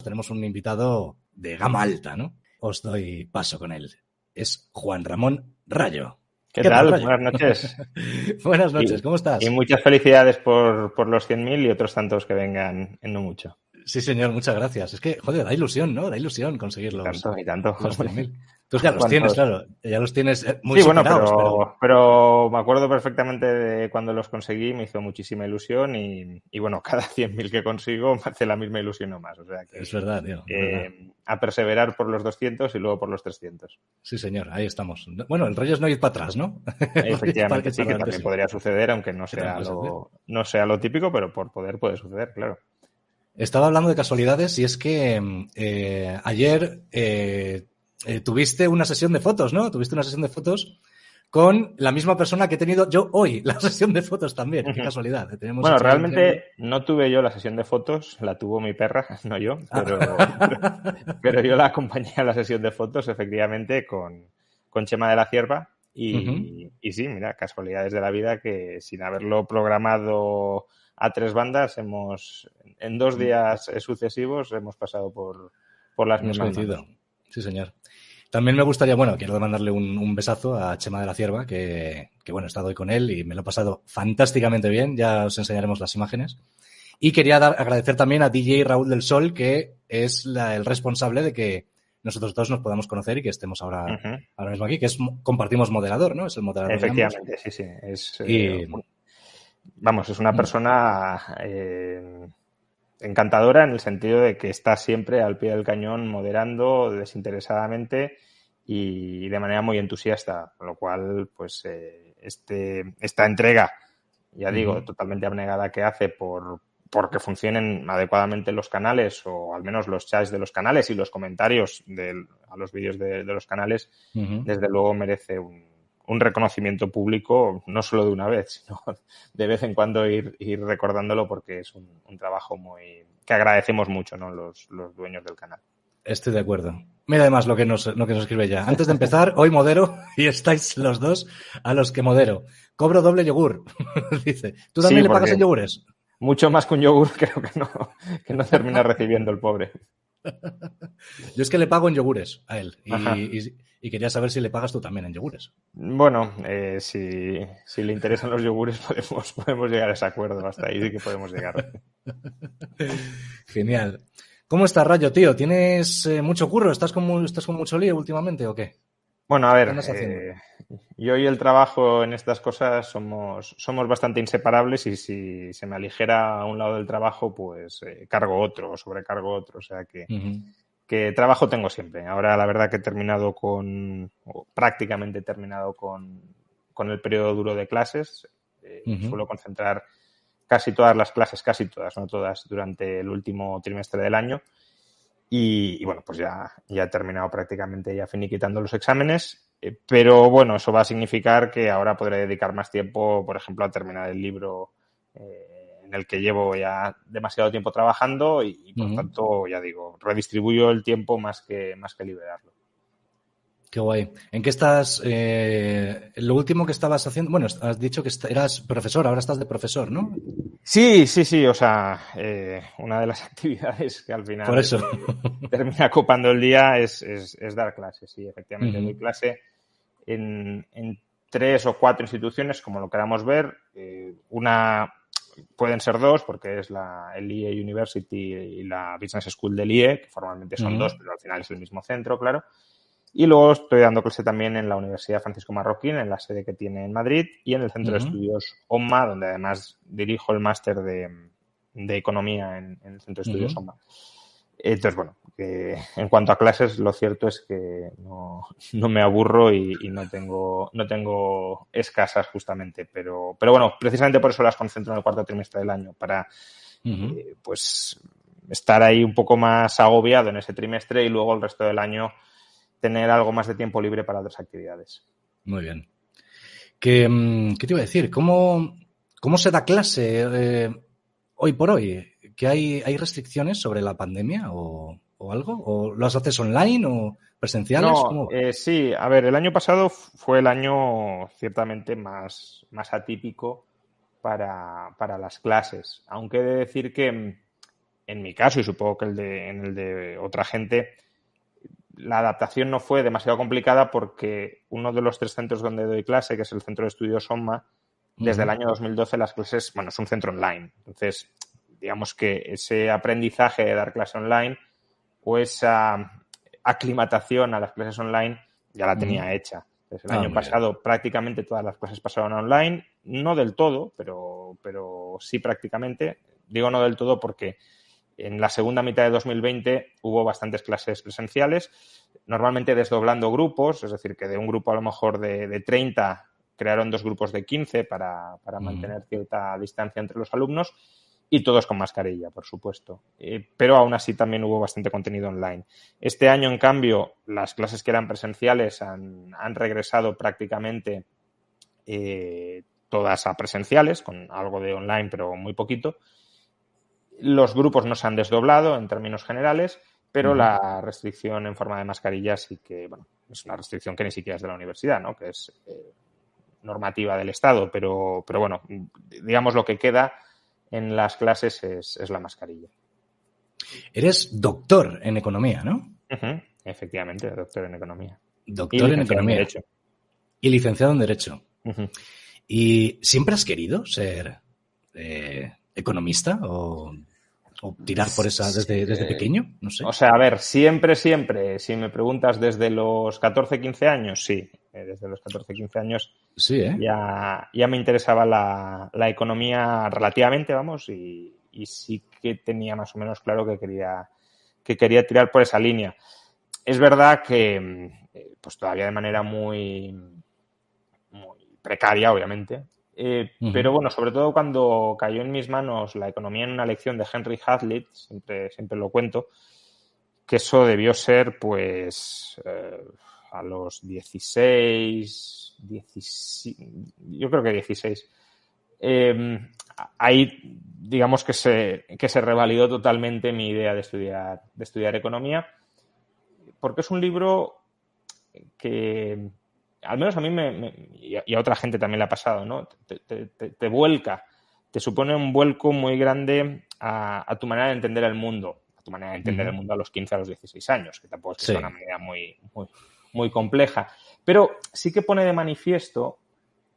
tenemos un invitado de gama alta, ¿no? Os doy paso con él. Es Juan Ramón Rayo. ¿Qué tal? Rayo? Buenas noches. Buenas noches, ¿cómo estás? Y muchas felicidades por los 100.000 y otros tantos que vengan en no mucho. Sí, señor, muchas gracias. Es que, joder, da ilusión, ¿no? Da ilusión conseguir los 100.000. Tú ya los tienes, claro. Ya los tienes muy superados. Pero me acuerdo perfectamente de cuando los conseguí, me hizo muchísima ilusión y bueno, cada 100.000 que consigo me hace la misma ilusión o más. O sea que, es verdad, tío. A perseverar por los 200 y luego por los 300. Sí, señor, ahí estamos. Bueno, el rollo es no ir para atrás, ¿no? Efectivamente, sí, que también podría suceder, aunque no sea lo típico, pero por poder puede suceder, claro. Estaba hablando de casualidades y es que ayer tuviste una sesión de fotos, ¿no? Tuviste una sesión de fotos con la misma persona que he tenido yo hoy, la sesión de fotos también. Qué casualidad. Bueno, realmente no tuve yo la sesión de fotos, la tuvo mi perra, no yo, pero yo la acompañé a la sesión de fotos, efectivamente, con Chema de la Cierva. Y sí, mira, casualidades de la vida que sin haberlo programado a 3 bandas, en 2 días sucesivos hemos pasado por las mismas manos. Sí, señor. También me gustaría, quiero mandarle un besazo a Chema de la Cierva, que he estado hoy con él y me lo he pasado fantásticamente bien. Ya os enseñaremos las imágenes. Y quería agradecer también a DJ Raúl del Sol, que es el responsable de que nosotros dos nos podamos conocer y que estemos ahora mismo aquí, que compartimos moderador, ¿no? Es el moderador. Efectivamente, sí. Es una persona encantadora en el sentido de que está siempre al pie del cañón moderando desinteresadamente y de manera muy entusiasta, con lo cual pues esta entrega, ya digo, totalmente abnegada que hace porque funcionen adecuadamente los canales o al menos los chats de los canales y los comentarios a los vídeos de los canales, desde luego merece un reconocimiento público, no solo de una vez, sino de vez en cuando ir recordándolo porque es un trabajo que agradecemos mucho, ¿no? Los dueños del canal. Estoy de acuerdo. Mira además lo que nos escribe ya. Antes de empezar, hoy modero y estáis los dos a los que modero. Cobro doble yogur, dice. ¿Tú también le pagas en yogures? Mucho más que un yogur creo que no termina recibiendo el pobre. Yo es que le pago en yogures a él y quería saber si le pagas tú también en yogures. Bueno, si le interesan los yogures podemos llegar a ese acuerdo. Hasta ahí sí que podemos llegar. Genial. ¿Cómo estás, Rayo, tío? ¿Tienes mucho curro? ¿Estás con mucho lío últimamente o qué? Bueno, a ver, yo y el trabajo en estas cosas somos bastante inseparables y si se me aligera a un lado del trabajo, pues cargo otro o sobrecargo otro. O sea que trabajo tengo siempre. Ahora la verdad que prácticamente he terminado con el periodo duro de clases. Suelo concentrar casi todas las clases, casi todas, no todas, durante el último trimestre del año. Y bueno, pues ya he terminado prácticamente ya finiquitando los exámenes, pero bueno, eso va a significar que ahora podré dedicar más tiempo, por ejemplo, a terminar el libro en el que llevo ya demasiado tiempo trabajando y por tanto, ya digo, redistribuyo el tiempo más que liberarlo. Qué guay. ¿En qué estás? Lo último que estabas haciendo, bueno, has dicho que eras profesor, ahora estás de profesor, ¿no? Sí. O sea, una de las actividades que al final por eso termina copando el día es dar clases. Sí, efectivamente, doy clase en 3 o 4 instituciones, como lo queramos ver. Una pueden ser 2, porque es el IE University y la Business School del IE, que formalmente son 2, pero al final es el mismo centro, claro. Y luego estoy dando clase también en la Universidad Francisco Marroquín, en la sede que tiene en Madrid, y en el Centro de Estudios OMA, donde además dirijo el máster de Economía en el Centro de Estudios OMA. Entonces, bueno, en cuanto a clases, lo cierto es que no me aburro y no tengo escasas justamente. Pero bueno, precisamente por eso las concentro en el cuarto trimestre del año, para pues estar ahí un poco más agobiado en ese trimestre y luego el resto del año tener algo más de tiempo libre para otras actividades. Muy bien. ¿Qué te iba a decir? ¿Cómo se da clase hoy por hoy? ¿Que hay restricciones sobre la pandemia o algo? ¿O las haces online o presenciales? No, sí. A ver, el año pasado fue el año ciertamente más atípico para las clases. Aunque he de decir que en mi caso, y supongo que en el de otra gente, la adaptación no fue demasiado complicada porque uno de los 3 centros donde doy clase, que es el Centro de Estudios SOMMA, desde el año 2012 las clases, bueno, es un centro online. Entonces, digamos que ese aprendizaje de dar clase online o esa aclimatación a las clases online ya la tenía hecha. Entonces, el año pasado prácticamente todas las clases pasaron a online, no del todo, pero sí prácticamente. Digo no del todo porque en la segunda mitad de 2020 hubo bastantes clases presenciales, normalmente desdoblando grupos, es decir, que de un grupo a lo mejor de 30 crearon 2 grupos de 15 para mantener cierta distancia entre los alumnos y todos con mascarilla, por supuesto. Pero aún así también hubo bastante contenido online. Este año, en cambio, las clases que eran presenciales han regresado prácticamente todas a presenciales, con algo de online, pero muy poquito. Los grupos no se han desdoblado en términos generales, pero la restricción en forma de mascarilla sí que, bueno, es una restricción que ni siquiera es de la universidad, ¿no? Que es normativa del Estado, pero bueno, digamos lo que queda en las clases es la mascarilla. Eres doctor en economía, ¿no? Efectivamente, doctor en economía. Doctor en economía. En Derecho. Y licenciado en Derecho. ¿Y siempre has querido ser economista o tirar por esa desde pequeño? No sé. O sea, a ver, siempre, si me preguntas desde los 14, 15 años, sí. Desde los 14, 15 años sí, ya me interesaba la economía relativamente, vamos, y sí que tenía más o menos claro que quería tirar por esa línea. Es verdad que pues todavía de manera muy precaria, obviamente, pero bueno, sobre todo cuando cayó en mis manos La economía en una lección de Henry Hazlitt, siempre lo cuento, que eso debió ser pues a los 16, yo creo que 16. Ahí digamos que se revalidó totalmente mi idea de estudiar economía, porque es un libro que al menos a mí y a otra gente también le ha pasado, ¿no? Te vuelca, te supone un vuelco muy grande a tu manera de entender el mundo, a tu manera de entender el mundo a los 15, a los 16 años, que tampoco es que sea una manera muy compleja. Pero sí que pone de manifiesto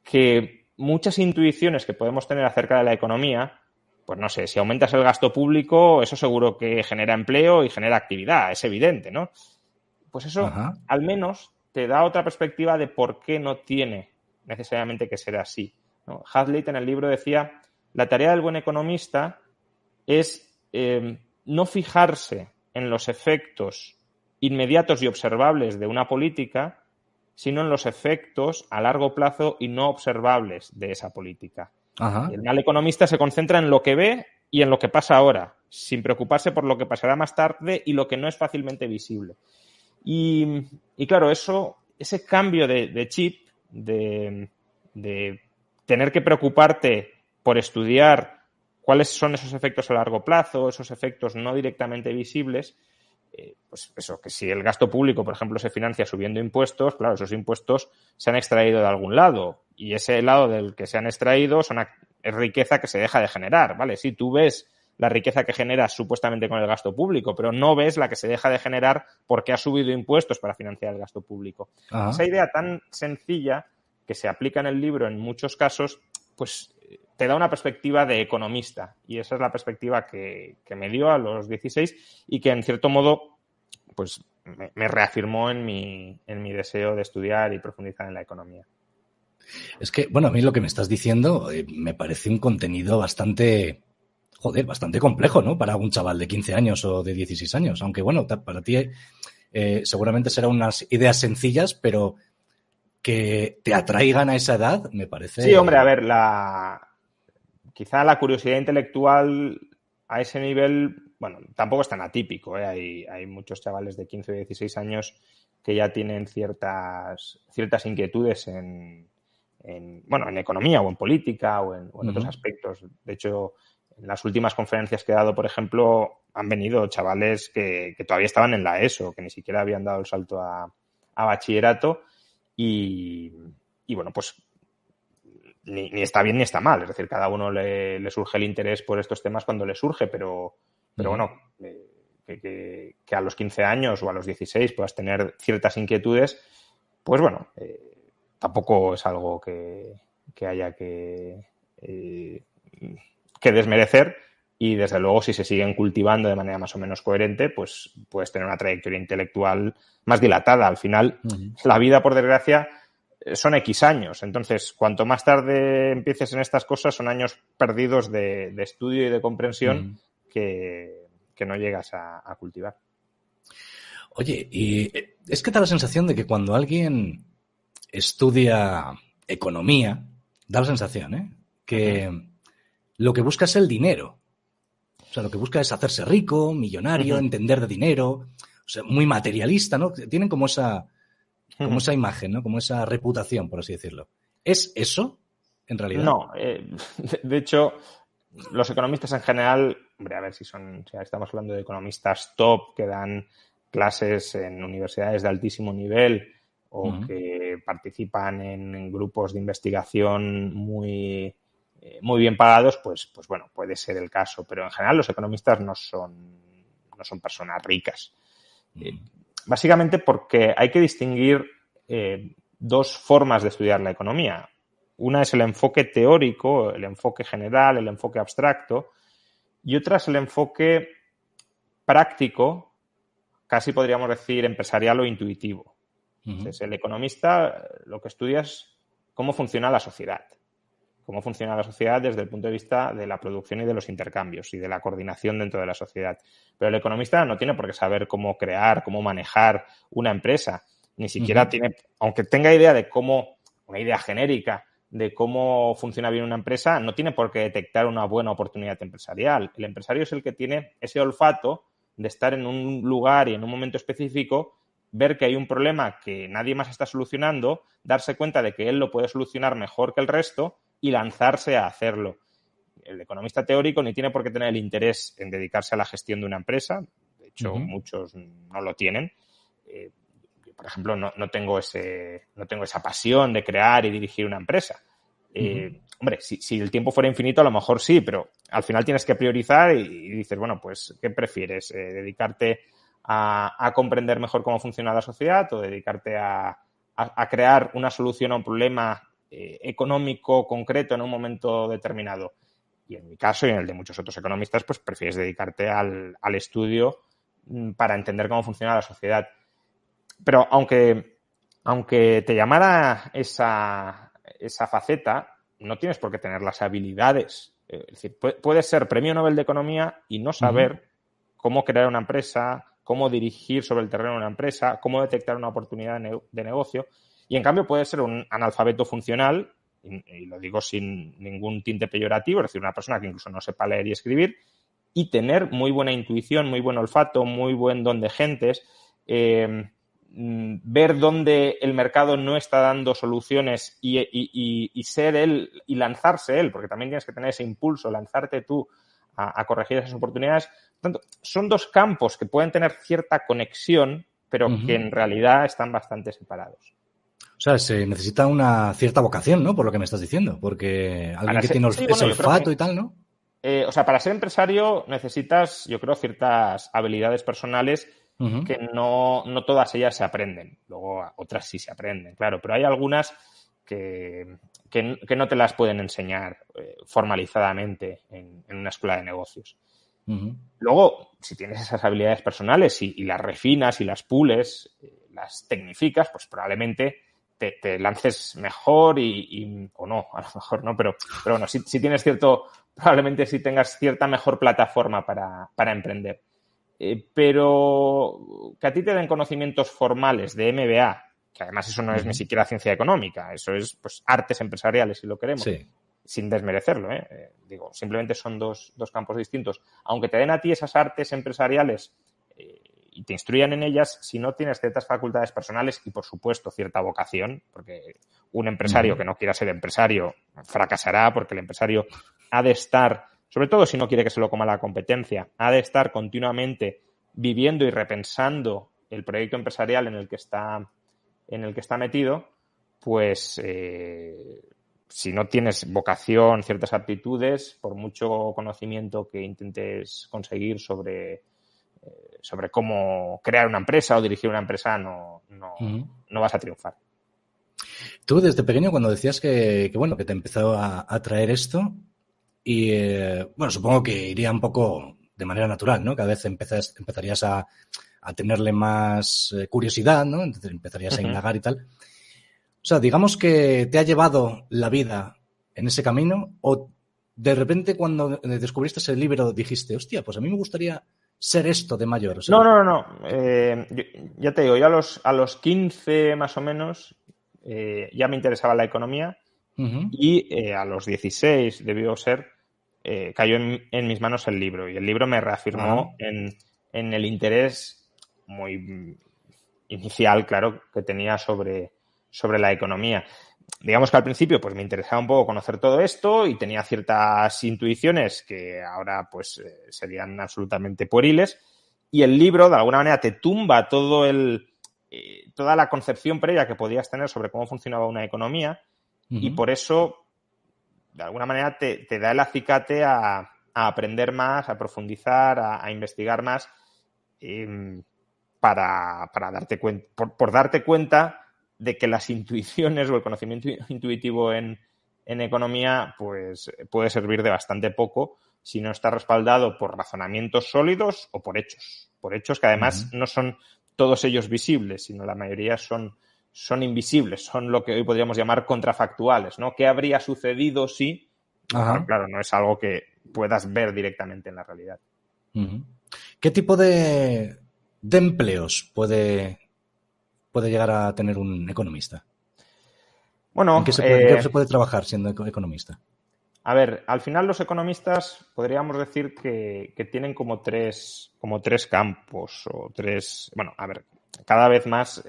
que muchas intuiciones que podemos tener acerca de la economía, pues no sé, si aumentas el gasto público, eso seguro que genera empleo y genera actividad, es evidente, ¿no? Pues eso, al menos, te da otra perspectiva de por qué no tiene necesariamente que ser así, ¿no? Hazlitt en el libro decía, la tarea del buen economista es no fijarse en los efectos inmediatos y observables de una política, sino en los efectos a largo plazo y no observables de esa política. El mal economista se concentra en lo que ve y en lo que pasa ahora, sin preocuparse por lo que pasará más tarde y lo que no es fácilmente visible. Y claro, ese cambio de chip, de tener que preocuparte por estudiar cuáles son esos efectos a largo plazo, esos efectos no directamente visibles, pues eso, que si el gasto público, por ejemplo, se financia subiendo impuestos, claro, esos impuestos se han extraído de algún lado y ese lado del que se han extraído es riqueza que se deja de generar, ¿vale? Si tú ves la riqueza que generas supuestamente con el gasto público, pero no ves la que se deja de generar porque ha subido impuestos para financiar el gasto público. Esa idea tan sencilla que se aplica en el libro en muchos casos, pues te da una perspectiva de economista y esa es la perspectiva que me dio a los 16 y que en cierto modo pues me reafirmó en mi deseo de estudiar y profundizar en la economía. Es que, bueno, a mí lo que me estás diciendo me parece un contenido bastante complejo, ¿no? Para un chaval de 15 años o de 16 años. Aunque, bueno, para ti seguramente serán unas ideas sencillas, pero que te atraigan a esa edad, me parece... Sí, hombre, a ver, quizá la curiosidad intelectual a ese nivel, bueno, tampoco es tan atípico, ¿eh? Hay muchos chavales de 15 o 16 años que ya tienen ciertas inquietudes en economía o en política o en otros aspectos. De hecho, en las últimas conferencias que he dado, por ejemplo, han venido chavales que todavía estaban en la ESO, que ni siquiera habían dado el salto a bachillerato y bueno, pues ni está bien ni está mal. Es decir, cada uno le surge el interés por estos temas cuando le surge, pero Pero bueno, que a los 15 años o a los 16 puedas tener ciertas inquietudes, pues bueno, tampoco es algo que haya que desmerecer. Y desde luego, si se siguen cultivando de manera más o menos coherente, pues puedes tener una trayectoria intelectual más dilatada. Al final, la vida, por desgracia, son X años. Entonces, cuanto más tarde empieces en estas cosas, son años perdidos de estudio y de comprensión que no llegas a cultivar. Oye, y es que da la sensación de que cuando alguien estudia economía, da la sensación, que lo que busca es el dinero. O sea, lo que busca es hacerse rico, millonario, entender de dinero, o sea, muy materialista, ¿no? Tienen como esa imagen, ¿no? Como esa reputación, por así decirlo. ¿Es eso, en realidad? No, de hecho, los economistas en general, hombre, a ver si estamos hablando de economistas top que dan clases en universidades de altísimo nivel o que participan en grupos de investigación muy bien pagados, pues bueno, puede ser el caso. Pero en general los economistas no son personas ricas. Básicamente porque hay que distinguir dos formas de estudiar la economía. Una es el enfoque teórico, el enfoque general, el enfoque abstracto, y otra es el enfoque práctico, casi podríamos decir empresarial o intuitivo. Entonces, el economista lo que estudia es cómo funciona la sociedad. Cómo funciona la sociedad desde el punto de vista de la producción y de los intercambios y de la coordinación dentro de la sociedad. Pero el economista no tiene por qué saber cómo crear, cómo manejar una empresa. Ni siquiera tiene, aunque tenga idea de una idea genérica de cómo funciona bien una empresa, no tiene por qué detectar una buena oportunidad empresarial. El empresario es el que tiene ese olfato de estar en un lugar y en un momento específico, ver que hay un problema que nadie más está solucionando, darse cuenta de que él lo puede solucionar mejor que el resto y lanzarse a hacerlo. El economista teórico ni tiene por qué tener el interés en dedicarse a la gestión de una empresa. De hecho, muchos no lo tienen. Por ejemplo, no tengo esa pasión de crear y dirigir una empresa. Hombre, si el tiempo fuera infinito, a lo mejor sí, pero al final tienes que priorizar y dices, bueno, pues, ¿qué prefieres? ¿Dedicarte a comprender mejor cómo funciona la sociedad o dedicarte a crear una solución a un problema económico concreto en un momento determinado? Y en mi caso y en el de muchos otros economistas, pues prefieres dedicarte al estudio para entender cómo funciona la sociedad. Pero aunque te llamara esa faceta, no tienes por qué tener las habilidades. Es decir, puedes ser premio Nobel de Economía y no saber cómo crear una empresa, cómo dirigir sobre el terreno una empresa, cómo detectar una oportunidad de negocio. Y en cambio puedes ser un analfabeto funcional, y lo digo sin ningún tinte peyorativo, es decir, una persona que incluso no sepa leer y escribir, y tener muy buena intuición, muy buen olfato, muy buen don de gentes, ver dónde el mercado no está dando soluciones y ser él y lanzarse él, porque también tienes que tener ese impulso, lanzarte tú a corregir esas oportunidades. Por tanto, son dos campos que pueden tener cierta conexión, pero que en realidad están bastante separados. O sea, se necesita una cierta vocación, ¿no? Por lo que me estás diciendo, porque alguien que tiene ese olfato y tal, ¿no? O sea, para ser empresario necesitas, yo creo, ciertas habilidades personales que no todas ellas se aprenden. Luego otras sí se aprenden, claro, pero hay algunas que no te las pueden enseñar formalizadamente en una escuela de negocios. Luego, si tienes esas habilidades personales y las refinas y las pules, las tecnificas, pues probablemente te lances mejor o no, a lo mejor no, pero bueno, si tienes probablemente si tengas cierta mejor plataforma para emprender. Pero que a ti te den conocimientos formales de MBA, que además eso no es ni siquiera ciencia económica, eso es pues artes empresariales, si lo queremos, sin desmerecerlo, digo, simplemente son dos campos distintos. Aunque te den a ti esas artes empresariales y te instruyan en ellas, si no tienes ciertas facultades personales y, por supuesto, cierta vocación, porque un empresario que no quiera ser empresario fracasará, porque el empresario ha de estar, sobre todo si no quiere que se lo coma la competencia, ha de estar continuamente viviendo y repensando el proyecto empresarial en el que está metido, pues si no tienes vocación, ciertas aptitudes, por mucho conocimiento que intentes conseguir sobre cómo crear una empresa o dirigir una empresa, no vas a triunfar. Tú desde pequeño, cuando decías que te empezó a atraer esto, y bueno, supongo que iría un poco de manera natural, ¿no? Cada vez empezarías a tenerle más curiosidad, ¿no? Entonces empezarías a indagar y tal. O sea, digamos que te ha llevado la vida en ese camino, o de repente cuando descubriste ese libro dijiste, hostia, pues a mí me gustaría ser esto de mayor. O sea, No. Ya te digo, yo a los 15 más o menos ya me interesaba la economía y a los 16 debió ser, cayó en mis manos el libro y el libro me reafirmó en el interés muy inicial, claro, que tenía sobre la economía. Digamos que al principio pues me interesaba un poco conocer todo esto y tenía ciertas intuiciones que ahora pues serían absolutamente pueriles, y el libro de alguna manera te tumba toda la concepción previa que podías tener sobre cómo funcionaba una economía y por eso de alguna manera te da el acicate a aprender más, a profundizar, a investigar más para darte cuenta, por darte cuenta de que las intuiciones o el conocimiento intuitivo en economía pues puede servir de bastante poco si no está respaldado por razonamientos sólidos o por hechos que además no son todos ellos visibles, sino la mayoría son invisibles, son lo que hoy podríamos llamar contrafactuales, ¿no? ¿Qué habría sucedido si? Claro, no es algo que puedas ver directamente en la realidad. ¿Qué tipo de empleos puede llegar a tener un economista? Bueno, ¿En qué se puede trabajar siendo economista? A ver, al final los economistas podríamos decir que tienen como tres campos o tres. Bueno, a ver, cada vez más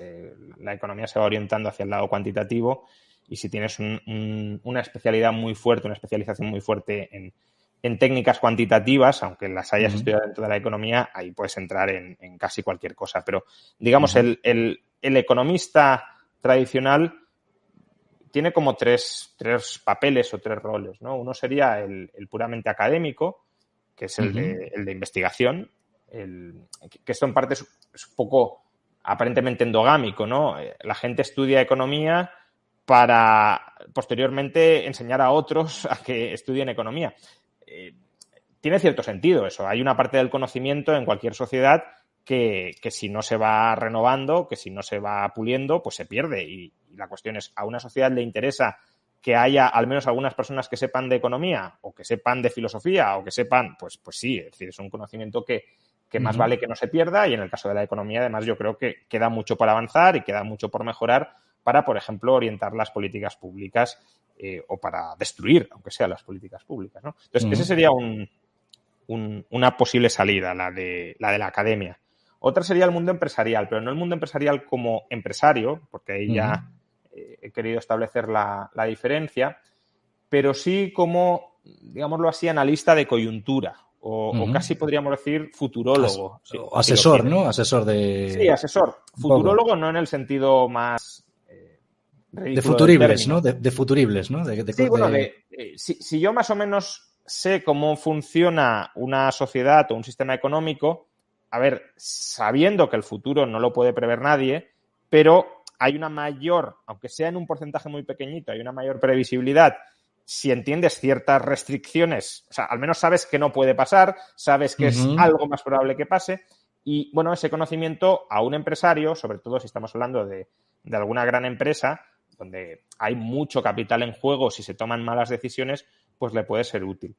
la economía se va orientando hacia el lado cuantitativo y si tienes una especialidad muy fuerte, una especialización muy fuerte en técnicas cuantitativas, aunque las hayas estudiado dentro de la economía, ahí puedes entrar en casi cualquier cosa. Pero, digamos, el economista tradicional tiene como tres papeles o tres roles, ¿no? Uno sería el puramente académico, que es el de investigación, que esto en parte es un poco aparentemente endogámico, ¿no? La gente estudia economía para posteriormente enseñar a otros a que estudien economía. Tiene cierto sentido eso. Hay una parte del conocimiento en cualquier sociedad que si no se va renovando, que si no se va puliendo, pues se pierde. Y la cuestión es, ¿a una sociedad le interesa que haya al menos algunas personas que sepan de economía o que sepan de filosofía o que sepan? Pues sí, es decir, es un conocimiento que más vale que no se pierda, y en el caso de la economía, además, yo creo que queda mucho por avanzar y queda mucho por mejorar para, por ejemplo, orientar las políticas públicas o para destruir, aunque sean las políticas públicas, ¿no? Entonces, ese sería una posible salida, la de la academia. Otra sería el mundo empresarial, pero no el mundo empresarial como empresario, porque ahí ya he querido establecer la diferencia, pero sí como, digámoslo así, analista de coyuntura o casi podríamos decir futurólogo. Asesor, ¿no? Asesor de... Sí, asesor. Futurólogo no en el sentido más de futuribles, ¿no? De futuribles, ¿no? Sí, bueno, si yo más o menos sé cómo funciona una sociedad o un sistema económico, a ver, sabiendo que el futuro no lo puede prever nadie, pero hay una mayor, aunque sea en un porcentaje muy pequeñito, hay una mayor previsibilidad si entiendes ciertas restricciones. O sea, al menos sabes que no puede pasar, sabes que es algo más probable que pase, y bueno, ese conocimiento a un empresario, sobre todo si estamos hablando de alguna gran empresa, donde hay mucho capital en juego, si se toman malas decisiones, pues le puede ser útil.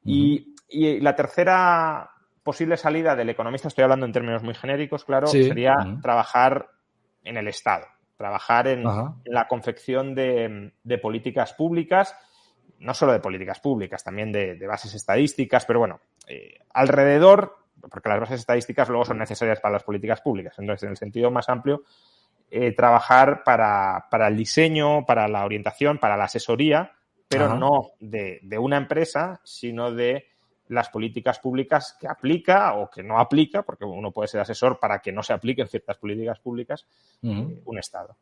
Y la tercera posible salida del economista, estoy hablando en términos muy genéricos, claro, sería trabajar en el Estado, trabajar en la confección de políticas públicas, no solo de políticas públicas, también de bases estadísticas, pero bueno, alrededor, porque las bases estadísticas luego son necesarias para las políticas públicas, entonces en el sentido más amplio, trabajar para el diseño, para la orientación, para la asesoría, pero no de una empresa, sino de las políticas públicas que aplica o que no aplica, porque uno puede ser asesor para que no se apliquen ciertas políticas públicas, un Estado.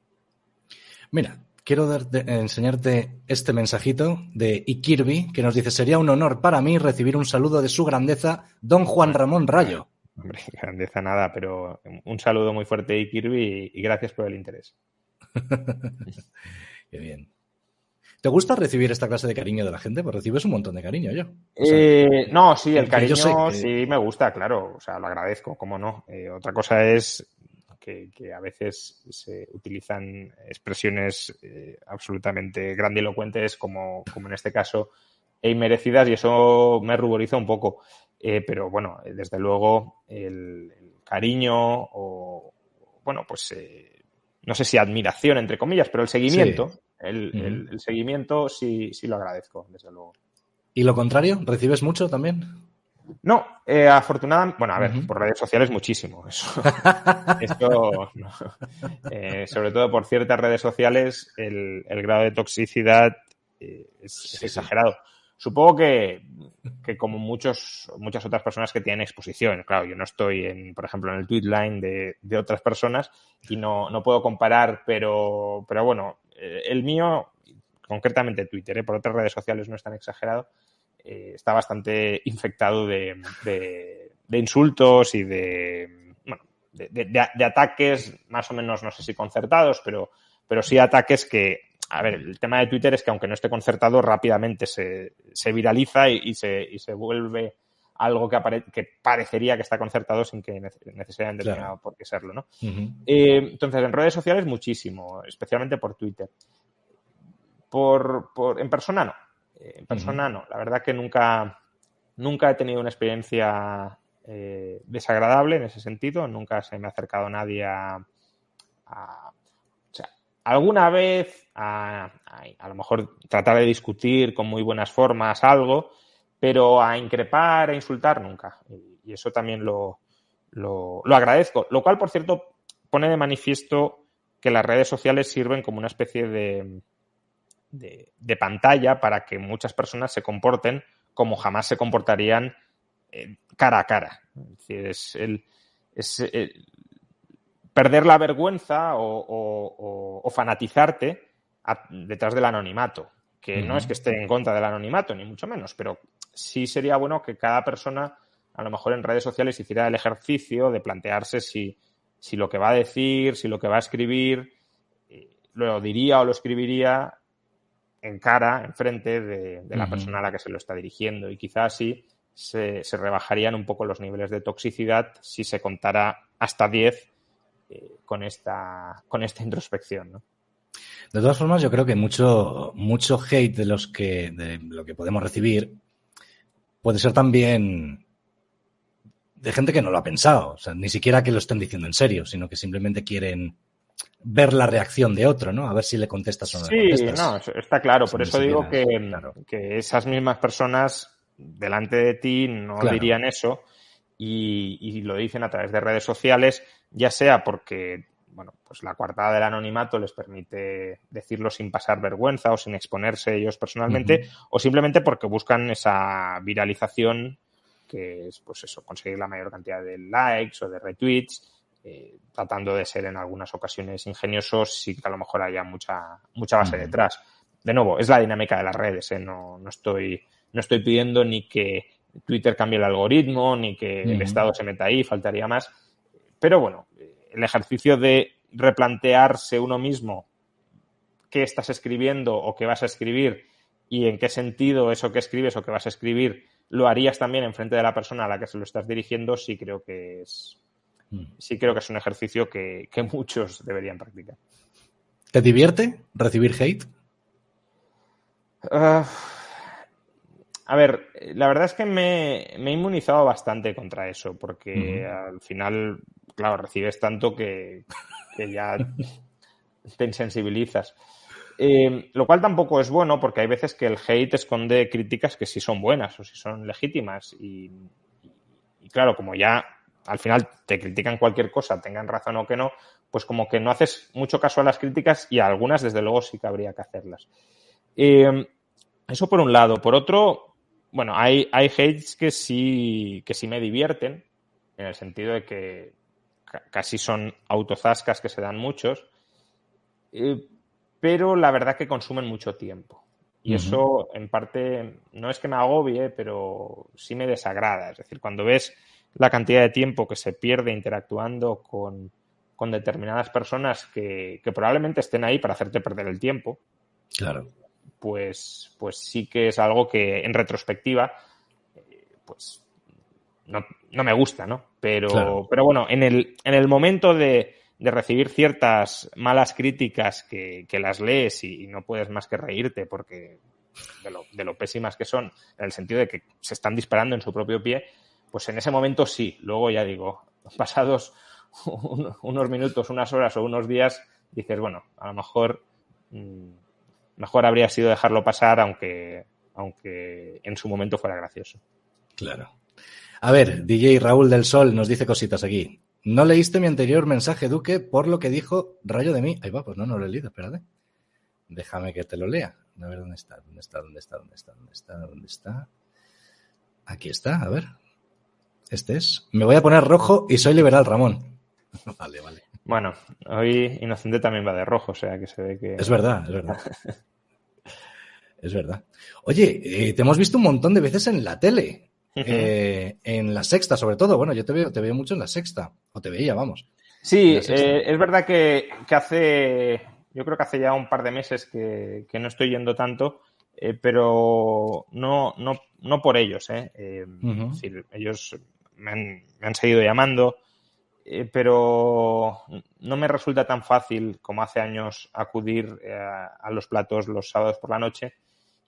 Mira, quiero enseñarte este mensajito de Ikirby, que nos dice: sería un honor para mí recibir un saludo de su grandeza, don Juan Ramón Rayo. Hombre, grandeza nada, pero un saludo muy fuerte de Kirby y gracias por el interés. Qué bien. ¿Te gusta recibir esta clase de cariño de la gente? Pues recibes un montón de cariño, yo. O sea, no, sí, el cariño que... sí me gusta, claro. O sea, lo agradezco, cómo no. Otra cosa es que a veces se utilizan expresiones absolutamente grandilocuentes, como en este caso, e inmerecidas, y eso me ruboriza un poco. Pero bueno, desde luego, el cariño o, bueno, pues no sé si admiración, entre comillas, pero el seguimiento. Sí. El seguimiento sí lo agradezco, desde luego. ¿Y lo contrario? ¿Recibes mucho también? No, afortunadamente, bueno, a ver, por redes sociales muchísimo. Eso no. Sobre todo por ciertas redes sociales, el grado de toxicidad es exagerado. Sí. Supongo que como muchas otras personas que tienen exposición. Claro, yo no estoy, por ejemplo, en el tweet line de otras personas y no puedo comparar, pero bueno, el mío, concretamente Twitter, por otras redes sociales no es tan exagerado, está bastante infectado de insultos y de ataques más o menos, no sé si concertados, pero sí ataques que, a ver, el tema de Twitter es que aunque no esté concertado, rápidamente se viraliza y se vuelve algo que parecería que está concertado sin que necesariamente tenga por qué serlo, ¿no? Entonces, en redes sociales muchísimo, especialmente por Twitter. En persona no. En persona no. La verdad que nunca he tenido una experiencia desagradable en ese sentido. Nunca se me ha acercado nadie o sea, alguna vez a lo mejor tratar de discutir con muy buenas formas algo, pero a increpar, a insultar nunca. Y eso también lo agradezco. Lo cual, por cierto, pone de manifiesto que las redes sociales sirven como una especie de pantalla para que muchas personas se comporten como jamás se comportarían cara a cara. Es decir, perder la vergüenza o fanatizarte detrás del anonimato, que no es que esté en contra del anonimato, ni mucho menos, pero sí sería bueno que cada persona, a lo mejor en redes sociales, hiciera el ejercicio de plantearse si lo que va a decir, si lo que va a escribir, lo diría o lo escribiría en cara, enfrente de la persona a la que se lo está dirigiendo, y quizás así se rebajarían un poco los niveles de toxicidad si se contara hasta 10 con esta introspección, ¿no? De todas formas, yo creo que mucho hate de lo que podemos recibir puede ser también de gente que no lo ha pensado, o sea, ni siquiera que lo estén diciendo en serio, sino que simplemente quieren ver la reacción de otro, ¿no? A ver si le contestas o no le contestas. Sí, no, está claro. Por eso digo que esas mismas personas delante de ti no dirían eso y lo dicen a través de redes sociales, ya sea porque, bueno, pues la coartada del anonimato les permite decirlo sin pasar vergüenza o sin exponerse ellos personalmente, o simplemente porque buscan esa viralización, que es, pues eso, conseguir la mayor cantidad de likes o de retweets, tratando de ser en algunas ocasiones ingeniosos, sí que a lo mejor haya mucha base detrás. De nuevo, es la dinámica de las redes, no estoy pidiendo ni que Twitter cambie el algoritmo, ni que el Estado se meta ahí, faltaría más. Pero bueno, el ejercicio de replantearse uno mismo qué estás escribiendo o qué vas a escribir y en qué sentido eso que escribes o que vas a escribir lo harías también en frente de la persona a la que se lo estás dirigiendo, sí creo que es un ejercicio que muchos deberían practicar. ¿Te divierte recibir hate? A ver, la verdad es que me he inmunizado bastante contra eso, porque al final, claro, recibes tanto que ya te insensibilizas. Lo cual tampoco es bueno, porque hay veces que el hate esconde críticas que sí son buenas o sí son legítimas. Y claro, como ya al final te critican cualquier cosa, tengan razón o que no, pues como que no haces mucho caso a las críticas, y a algunas, desde luego, sí que habría que hacerlas. Eso por un lado. Por otro, bueno, hay hates que sí me divierten, en el sentido de que casi son autozascas que se dan muchos. pero la verdad que consumen mucho tiempo. Y eso, en parte, no es que me agobie, pero sí me desagrada. Es decir, cuando ves la cantidad de tiempo que se pierde interactuando con determinadas personas que probablemente estén ahí para hacerte perder el tiempo, claro, pues sí que es algo que, en retrospectiva, pues no me gusta, ¿no? claro. Pero bueno, en el momento de recibir ciertas malas críticas que las lees y no puedes más que reírte porque de lo pésimas que son, en el sentido de que se están disparando en su propio pie, pues en ese momento sí. Luego ya digo, pasados unos minutos, unas horas o unos días, dices, bueno, a lo mejor habría sido dejarlo pasar, aunque en su momento fuera gracioso. Claro. A ver, DJ Raúl del Sol nos dice cositas aquí. No leíste mi anterior mensaje, Duque, por lo que dijo Rayo de mí. Ahí va, pues no lo he leído, espérate. Déjame que te lo lea. A ver, ¿dónde está? ¿Dónde está? Aquí está, a ver. Este es. Me voy a poner rojo y soy liberal, Ramón. Vale. Bueno, hoy Inocente también va de rojo, o sea que se ve que... Es verdad. Es verdad. Oye, te hemos visto un montón de veces en la tele. En La Sexta, sobre todo. Bueno, yo te veo mucho en La Sexta. O te veía, vamos. Sí, es verdad que hace... Yo creo que hace ya un par de meses que no estoy yendo tanto, pero no por ellos. Es decir, ellos me han seguido llamando, pero no me resulta tan fácil como hace años acudir a los platos los sábados por la noche.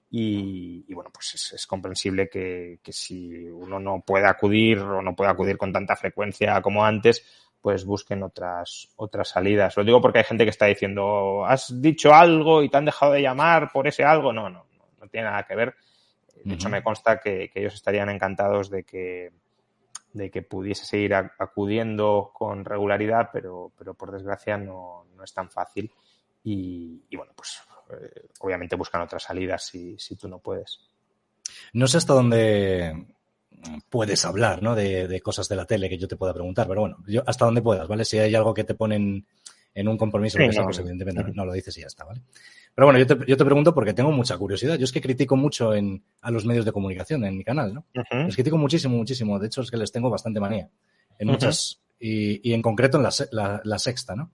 Y bueno, pues es comprensible que si uno no puede acudir o no puede acudir con tanta frecuencia como antes, pues busquen otras salidas. Lo digo porque hay gente que está diciendo, has dicho algo y te han dejado de llamar por ese algo. No tiene nada que ver. De hecho, me consta que ellos estarían encantados de que pudiese seguir acudiendo con regularidad, pero por desgracia no es tan fácil. Y bueno, pues obviamente buscan otras salidas si tú no puedes. No sé hasta dónde puedes hablar, ¿no? De cosas de la tele que yo te pueda preguntar, pero bueno, yo hasta donde puedas, ¿vale? Si hay algo que te ponen en un compromiso, lo que sea, pues evidentemente no lo dices y ya está, ¿vale? Pero bueno, yo te pregunto porque tengo mucha curiosidad. Yo es que critico mucho a los medios de comunicación en mi canal, ¿no? Les critico muchísimo. De hecho, es que les tengo bastante manía. En muchas, y en concreto en la Sexta, ¿no?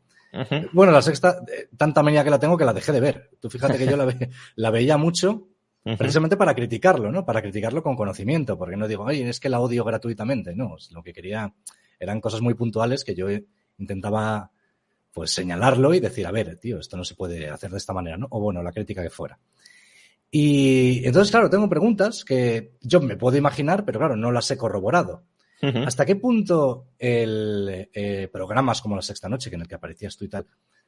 Bueno, La Sexta, tanta manía que la tengo que la dejé de ver. Tú fíjate que yo la veía mucho precisamente para criticarlo, ¿no? Para criticarlo con conocimiento, porque no digo, oye, es que la odio gratuitamente. No, lo que quería eran cosas muy puntuales que yo intentaba pues señalarlo y decir, a ver, tío, esto no se puede hacer de esta manera, ¿no? O bueno, la crítica que fuera. Y entonces, claro, tengo preguntas que yo me puedo imaginar, pero claro, no las he corroborado. ¿Hasta qué punto programas como La Sexta Noche, que en el que aparecías tú y tal,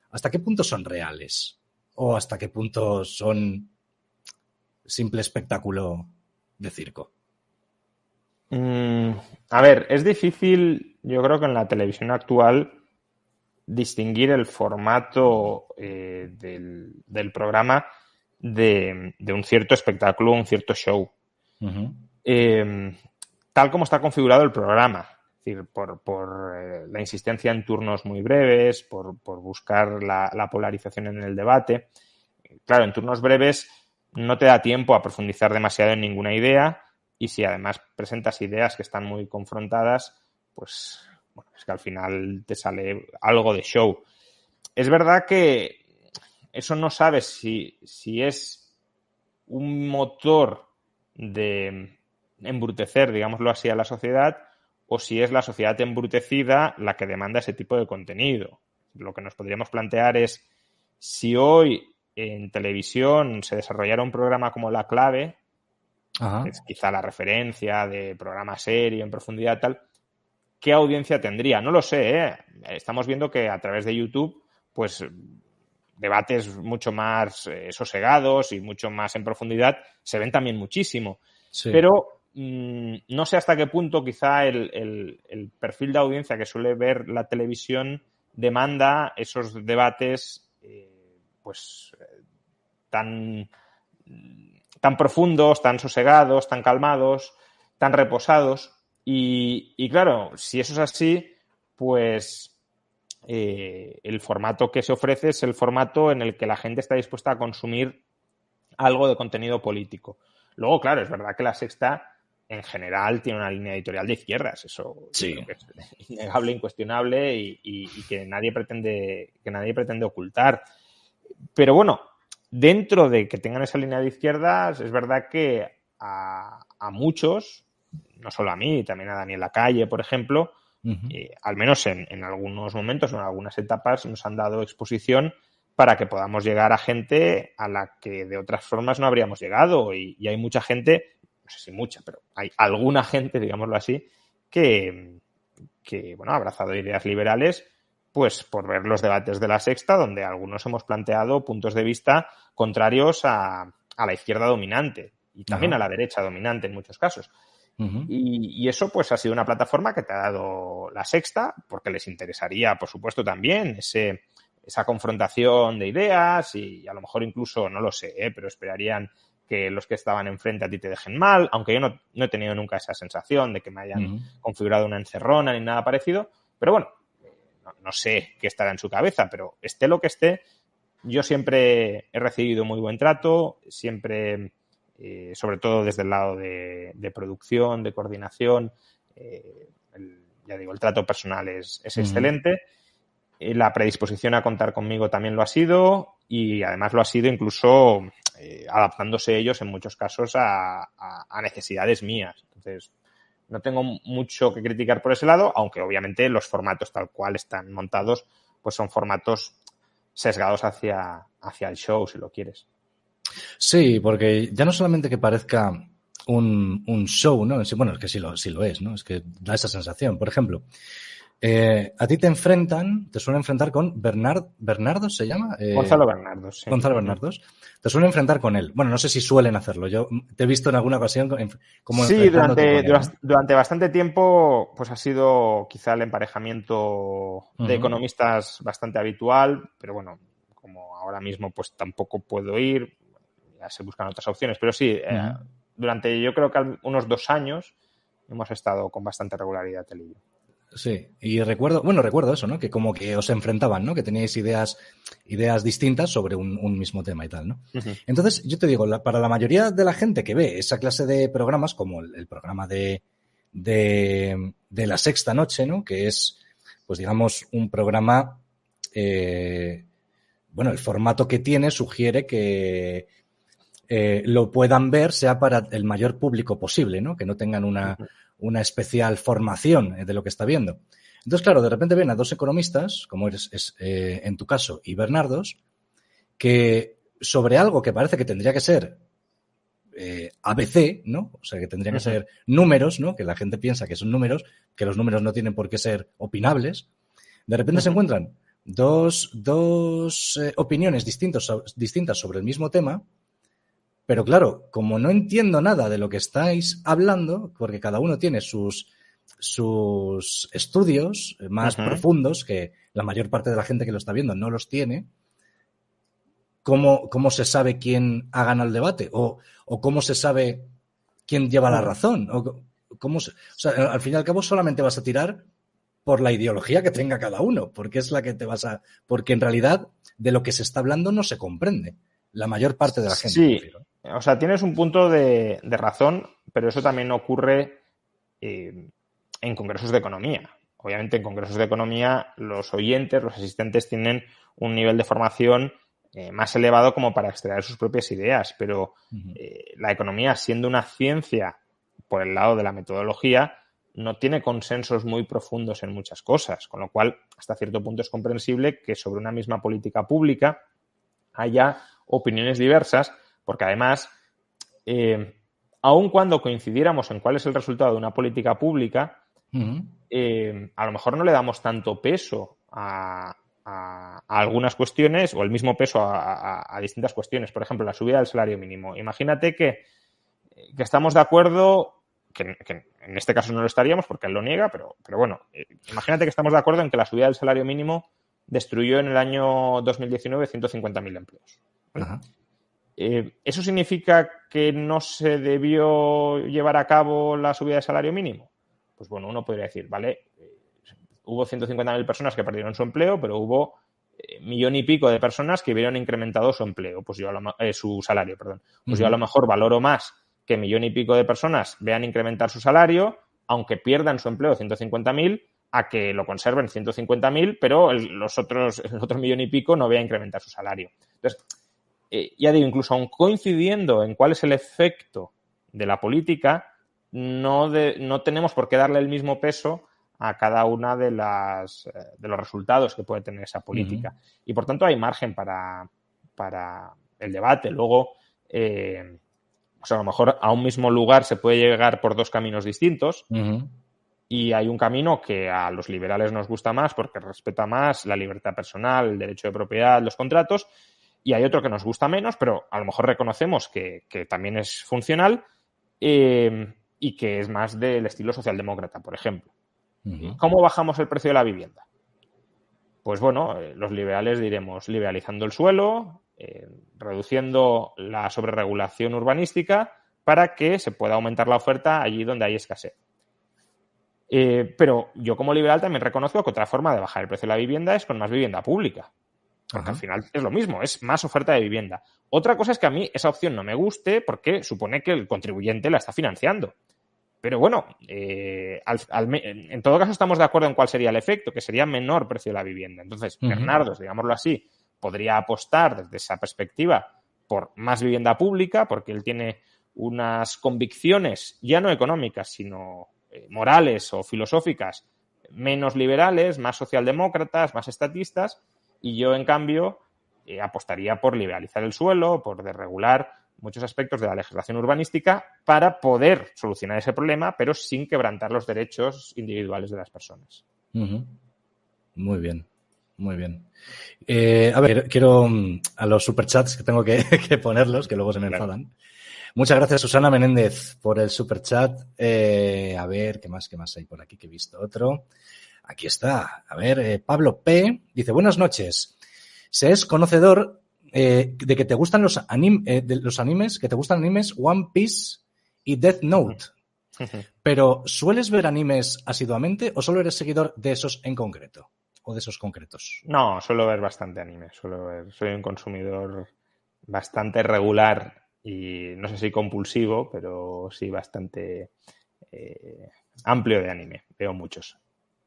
hasta qué punto son reales? ¿O hasta qué punto son simple espectáculo de circo? A ver, es difícil, yo creo que en la televisión actual, distinguir el formato del programa de un cierto espectáculo, un cierto show. Tal como está configurado el programa, es decir, por la insistencia en turnos muy breves, por buscar la polarización en el debate. Claro, en turnos breves no te da tiempo a profundizar demasiado en ninguna idea, y si además presentas ideas que están muy confrontadas, pues bueno, es que al final te sale algo de show. Es verdad que eso no sabes si es un motor de embrutecer, digámoslo así, a la sociedad, o si es la sociedad embrutecida la que demanda ese tipo de contenido. Lo que nos podríamos plantear es, si hoy en televisión se desarrollara un programa como La Clave, que es quizá la referencia de programa serio, en profundidad, tal, ¿qué audiencia tendría? No lo sé, ¿eh? Estamos viendo que a través de YouTube, pues debates mucho más sosegados y mucho más en profundidad se ven también muchísimo. Sí. Pero no sé hasta qué punto quizá el perfil de audiencia que suele ver la televisión demanda esos debates tan profundos, tan sosegados, tan calmados, tan reposados. Y claro, si eso es así, pues el formato que se ofrece es el formato en el que la gente está dispuesta a consumir algo de contenido político. Luego, claro, es verdad que La Sexta en general tiene una línea editorial de izquierdas, eso sí. Creo que es innegable, incuestionable y que nadie pretende ocultar. Pero bueno, dentro de que tengan esa línea de izquierdas, es verdad que a muchos, no solo a mí, también a Daniel Lacalle, por ejemplo, al menos en algunos momentos o en algunas etapas nos han dado exposición para que podamos llegar a gente a la que de otras formas no habríamos llegado. Y hay mucha gente, no sé si mucha, pero hay alguna gente, digámoslo así, que bueno, ha abrazado ideas liberales pues por ver los debates de La Sexta, donde algunos hemos planteado puntos de vista contrarios a la izquierda dominante y también a la derecha dominante en muchos casos. Y eso pues ha sido una plataforma que te ha dado La Sexta, porque les interesaría, por supuesto, también esa confrontación de ideas y a lo mejor incluso, no lo sé, pero esperarían que los que estaban enfrente a ti te dejen mal, aunque yo no he tenido nunca esa sensación de que me hayan configurado una encerrona ni nada parecido, pero bueno, no sé qué estará en su cabeza, pero esté lo que esté, yo siempre he recibido muy buen trato, siempre, sobre todo desde el lado de producción, de coordinación, ya digo, el trato personal es excelente. La predisposición a contar conmigo también lo ha sido y además lo ha sido incluso adaptándose ellos en muchos casos a necesidades mías. Entonces, no tengo mucho que criticar por ese lado, aunque obviamente los formatos tal cual están montados pues son formatos sesgados hacia el show, si lo quieres. Sí, porque ya no solamente que parezca un show, ¿no? Bueno, es que sí lo es, ¿no? Es que da esa sensación. Por ejemplo, a ti te suelen enfrentar con Bernardo, ¿se llama? Gonzalo Bernardos, sí. Gonzalo Bernardos. Te suelen enfrentar con él. Bueno, no sé si suelen hacerlo. Yo te he visto en alguna ocasión como sí, enfrentándote con él, ¿no? durante bastante tiempo pues ha sido quizá el emparejamiento de economistas bastante habitual, pero bueno, como ahora mismo pues tampoco puedo ir, ya se buscan otras opciones, pero sí, durante yo creo que unos 2 años hemos estado con bastante regularidad él y yo. Sí, y recuerdo eso, ¿no? Que como que os enfrentaban, ¿no? Que teníais ideas distintas sobre un mismo tema y tal, ¿no? Entonces, yo te digo, para la mayoría de la gente que ve esa clase de programas, como el programa de La Sexta Noche, ¿no? Que es, pues digamos, un programa, bueno, el formato que tiene sugiere que lo puedan ver sea para el mayor público posible, ¿no? Que no tengan una especial formación de lo que está viendo. Entonces, claro, de repente ven a 2 economistas, como es en tu caso, y Bernardos, que sobre algo que parece que tendría que ser ABC, ¿no? O sea, que tendría que ser números, ¿no? Que la gente piensa que son números, que los números no tienen por qué ser opinables. De repente se encuentran dos opiniones distintas sobre el mismo tema. Pero claro, como no entiendo nada de lo que estáis hablando, porque cada uno tiene sus estudios más profundos, que la mayor parte de la gente que lo está viendo no los tiene, ¿cómo se sabe quién ha ganado el debate? ¿O cómo se sabe quién lleva la razón? O sea, al fin y al cabo solamente vas a tirar por la ideología que tenga cada uno, porque es la que porque en realidad de lo que se está hablando no se comprende. La mayor parte de la gente. Sí, o sea, tienes un punto de razón, pero eso también ocurre en congresos de economía. Obviamente en congresos de economía los oyentes, los asistentes tienen un nivel de formación más elevado como para extraer sus propias ideas, pero la economía, siendo una ciencia por el lado de la metodología, no tiene consensos muy profundos en muchas cosas, con lo cual hasta cierto punto es comprensible que sobre una misma política pública haya opiniones diversas, porque además, aun cuando coincidiéramos en cuál es el resultado de una política pública, a lo mejor no le damos tanto peso a algunas cuestiones o el mismo peso a distintas cuestiones. Por ejemplo, la subida del salario mínimo. Imagínate que estamos de acuerdo, que en este caso no lo estaríamos porque él lo niega, pero bueno, imagínate que estamos de acuerdo en que la subida del salario mínimo destruyó en el año 2019 150.000 empleos. ¿Eso significa que no se debió llevar a cabo la subida de salario mínimo? Pues bueno, uno podría decir, vale, hubo 150.000 personas que perdieron su empleo, pero hubo 1.000.000 y pico de personas que vieron incrementado su empleo, pues yo su salario, perdón. Pues yo a lo mejor valoro más que 1.000.000 y pico de personas vean incrementar su salario, aunque pierdan su empleo 150.000, a que lo conserven 150.000, pero el otro 1.000.000 y pico no vea incrementar su salario. Entonces, ya digo, incluso aun coincidiendo en cuál es el efecto de la política, no tenemos por qué darle el mismo peso a cada una de los resultados que puede tener esa política. Y por tanto hay margen para el debate. Luego, a lo mejor a un mismo lugar se puede llegar por dos caminos distintos. Y hay un camino que a los liberales nos gusta más porque respeta más la libertad personal, el derecho de propiedad, los contratos. Y hay otro que nos gusta menos, pero a lo mejor reconocemos que también es funcional y que es más del estilo socialdemócrata, por ejemplo. ¿Cómo bajamos el precio de la vivienda? Pues bueno, los liberales diremos liberalizando el suelo, reduciendo la sobreregulación urbanística para que se pueda aumentar la oferta allí donde hay escasez. Pero yo como liberal también reconozco que otra forma de bajar el precio de la vivienda es con más vivienda pública. Porque al final es lo mismo, es más oferta de vivienda. Otra cosa es que a mí esa opción no me guste porque supone que el contribuyente la está financiando. Pero bueno, en todo caso estamos de acuerdo en cuál sería el efecto, que sería menor precio de la vivienda. Entonces, Bernardos, digámoslo así, podría apostar desde esa perspectiva por más vivienda pública, porque él tiene unas convicciones ya no económicas, sino morales o filosóficas menos liberales, más socialdemócratas, más estatistas, y yo, en cambio, apostaría por liberalizar el suelo, por desregular muchos aspectos de la legislación urbanística para poder solucionar ese problema, pero sin quebrantar los derechos individuales de las personas. Muy bien, muy bien. A ver, quiero a los superchats que tengo que ponerlos, que luego se me enfadan. Muchas gracias, Susana Menéndez, por el superchat. A ver, ¿qué más hay por aquí? Que he visto otro. Aquí está. A ver, Pablo P. dice, buenas noches. Se es conocedor de que te gustan los animes, que te gustan animes One Piece y Death Note. Pero, ¿sueles ver animes asiduamente o solo eres seguidor de esos en concreto? ¿O de esos concretos? No, suelo ver bastante anime. Soy un consumidor bastante regular y no sé si compulsivo, pero sí bastante amplio de anime. Veo muchos.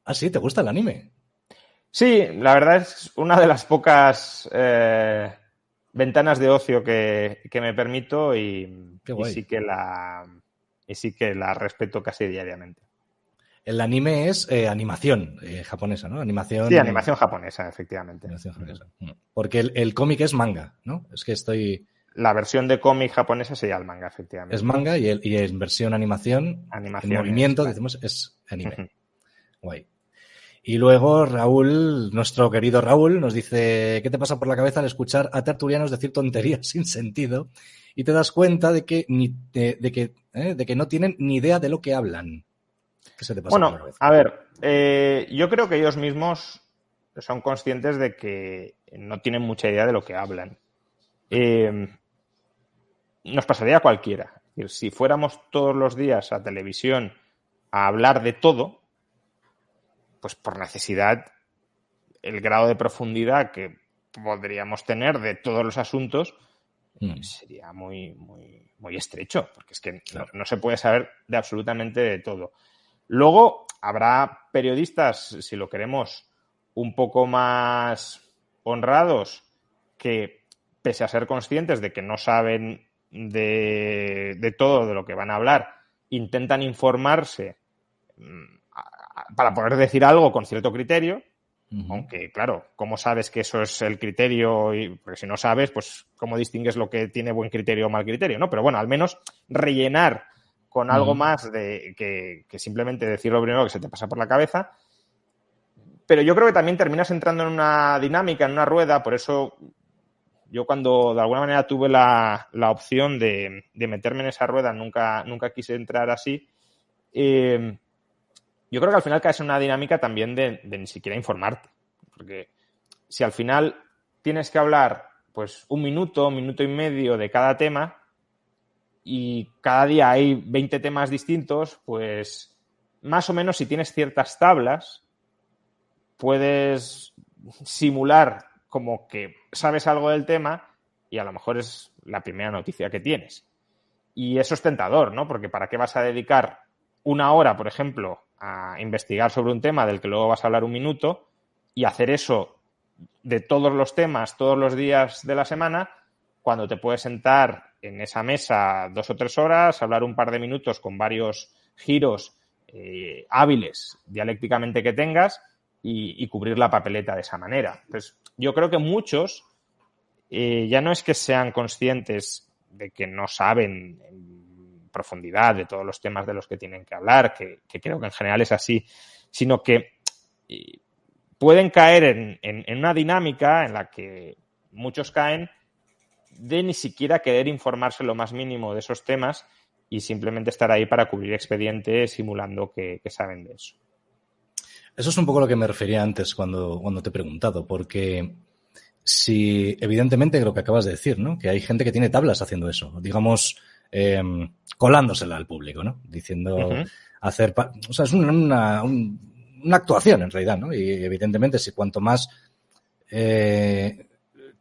¿Ah, sí? ¿Te gusta el anime? Sí, la verdad es una de las pocas ventanas de ocio que me permito y sí que la respeto casi diariamente. El anime es animación japonesa, ¿no? Animación. Sí, animación japonesa, efectivamente. Animación japonesa. Porque el cómic es manga, ¿no? Es que estoy... La versión de cómic japonesa sería el manga, efectivamente. Es manga y en versión animación en movimiento, decimos, es anime. Guay. Y luego Raúl, nuestro querido Raúl, nos dice, ¿qué te pasa por la cabeza al escuchar a tertulianos decir tonterías sin sentido? Y te das cuenta de que no tienen ni idea de lo que hablan. ¿Qué se te pasa por la cabeza? A ver, yo creo que ellos mismos son conscientes de que no tienen mucha idea de lo que hablan. Nos pasaría a cualquiera. Es decir, si fuéramos todos los días a televisión a hablar de todo, pues por necesidad el grado de profundidad que podríamos tener de todos los asuntos sería muy, muy, muy estrecho, porque es que no se puede saber de absolutamente de todo. Luego habrá periodistas, si lo queremos, un poco más honrados, que pese a ser conscientes de que no saben de todo de lo que van a hablar, intentan informarse para poder decir algo con cierto criterio, aunque, claro, ¿cómo sabes que eso es el criterio? Porque si no sabes, pues, ¿cómo distingues lo que tiene buen criterio o mal criterio? ¿No? Pero bueno, al menos rellenar con algo más de que simplemente decir lo primero que se te pasa por la cabeza. Pero yo creo que también terminas entrando en una dinámica, en una rueda, por eso yo cuando de alguna manera tuve la opción de meterme en esa rueda, nunca quise entrar así. Yo creo que al final caes en una dinámica también de ni siquiera informarte. Porque si al final tienes que hablar pues un minuto y medio de cada tema y cada día hay 20 temas distintos, pues más o menos si tienes ciertas tablas, puedes simular como que sabes algo del tema y a lo mejor es la primera noticia que tienes. Y eso es tentador, ¿no? Porque ¿para qué vas a dedicar 1 hora, por ejemplo, a investigar sobre un tema del que luego vas a hablar 1 minuto y hacer eso de todos los temas, todos los días de la semana, cuando te puedes sentar en esa mesa 2 o 3 horas, hablar un par de minutos con varios giros hábiles dialécticamente que tengas y cubrir la papeleta de esa manera? Entonces, yo creo que muchos ya no es que sean conscientes de que no saben en profundidad de todos los temas de los que tienen que hablar, que creo que en general es así, sino que pueden caer en una dinámica en la que muchos caen de ni siquiera querer informarse lo más mínimo de esos temas y simplemente estar ahí para cubrir expedientes simulando que saben de eso. Eso es un poco lo que me refería antes cuando te he preguntado, porque si evidentemente lo que acabas de decir, ¿no? Que hay gente que tiene tablas haciendo eso, digamos, colándosela al público, ¿no? Diciendo hacer... O sea, es una actuación en realidad, ¿no? Y evidentemente si cuanto más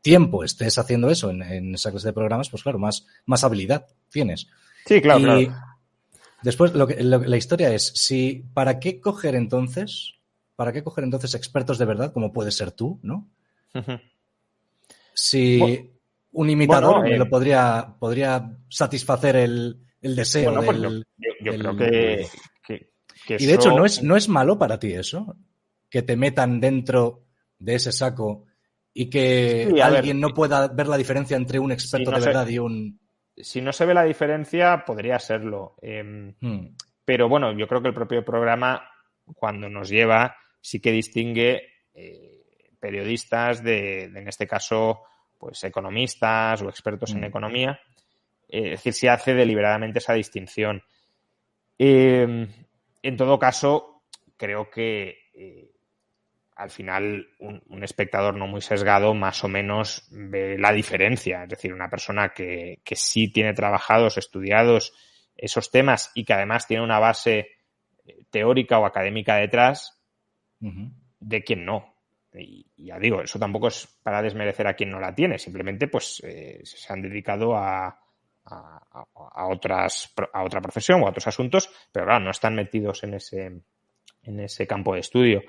tiempo estés haciendo eso en esa clase de programas, pues claro, más habilidad tienes. Sí, claro, y claro. Después la historia es, ¿para qué coger entonces expertos de verdad, como puedes ser tú, ¿no? Si un imitador me lo podría satisfacer el deseo pues del... yo creo que y eso... de hecho, ¿no es malo para ti eso? Que te metan dentro de ese saco y que alguien no pueda ver la diferencia entre un experto de verdad y un... Si no se ve la diferencia, podría serlo. Pero bueno, yo creo que el propio programa, cuando nos lleva, sí que distingue periodistas en este caso, pues economistas o expertos en economía. Es decir, se hace deliberadamente esa distinción. En todo caso, creo que al final un espectador no muy sesgado más o menos ve la diferencia. Es decir, una persona que sí tiene trabajados, estudiados esos temas y que además tiene una base teórica o académica detrás, de quien no. Y ya digo, eso tampoco es para desmerecer a quien no la tiene. Simplemente pues se han dedicado a otra profesión o a otros asuntos, pero claro, no están metidos en ese campo de estudio.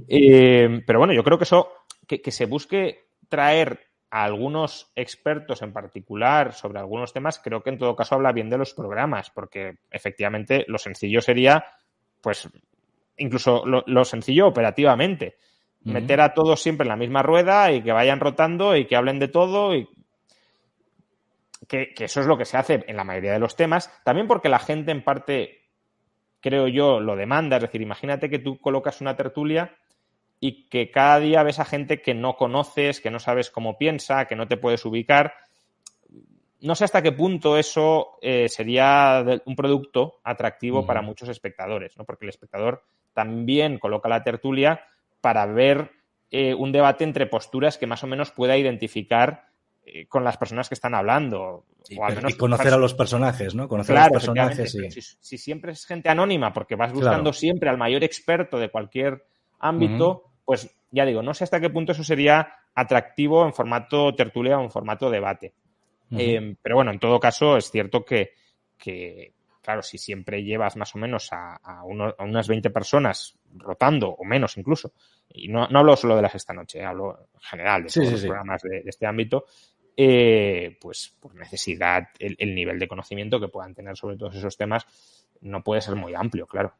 Pero bueno, yo creo que eso, que se busque traer a algunos expertos en particular sobre algunos temas, creo que en todo caso habla bien de los programas, porque efectivamente lo sencillo sería, pues, incluso lo sencillo operativamente, meter a todos siempre en la misma rueda y que vayan rotando y que hablen de todo y que eso es lo que se hace en la mayoría de los temas, también porque la gente en parte, creo yo, lo demanda. Es decir, imagínate que tú colocas una tertulia y que cada día ves a gente que no conoces, que no sabes cómo piensa, que no te puedes ubicar. No sé hasta qué punto eso sería un producto atractivo para muchos espectadores, ¿no? Porque el espectador también coloca la tertulia para ver un debate entre posturas que más o menos pueda identificar con las personas que están hablando. O al menos y conocer a los personajes, ¿no? Conocer claro, a los personajes. Pero si siempre es gente anónima, porque vas buscando siempre al mayor experto de cualquier ámbito, pues ya digo, no sé hasta qué punto eso sería atractivo en formato tertulia o en formato debate. Pero bueno, en todo caso es cierto que claro, si siempre llevas más o menos a unas 20 personas rotando, o menos incluso, y no hablo solo de las esta noche, hablo en general de todos los programas de este ámbito, pues por necesidad el nivel de conocimiento que puedan tener sobre todos esos temas no puede ser muy amplio, claro.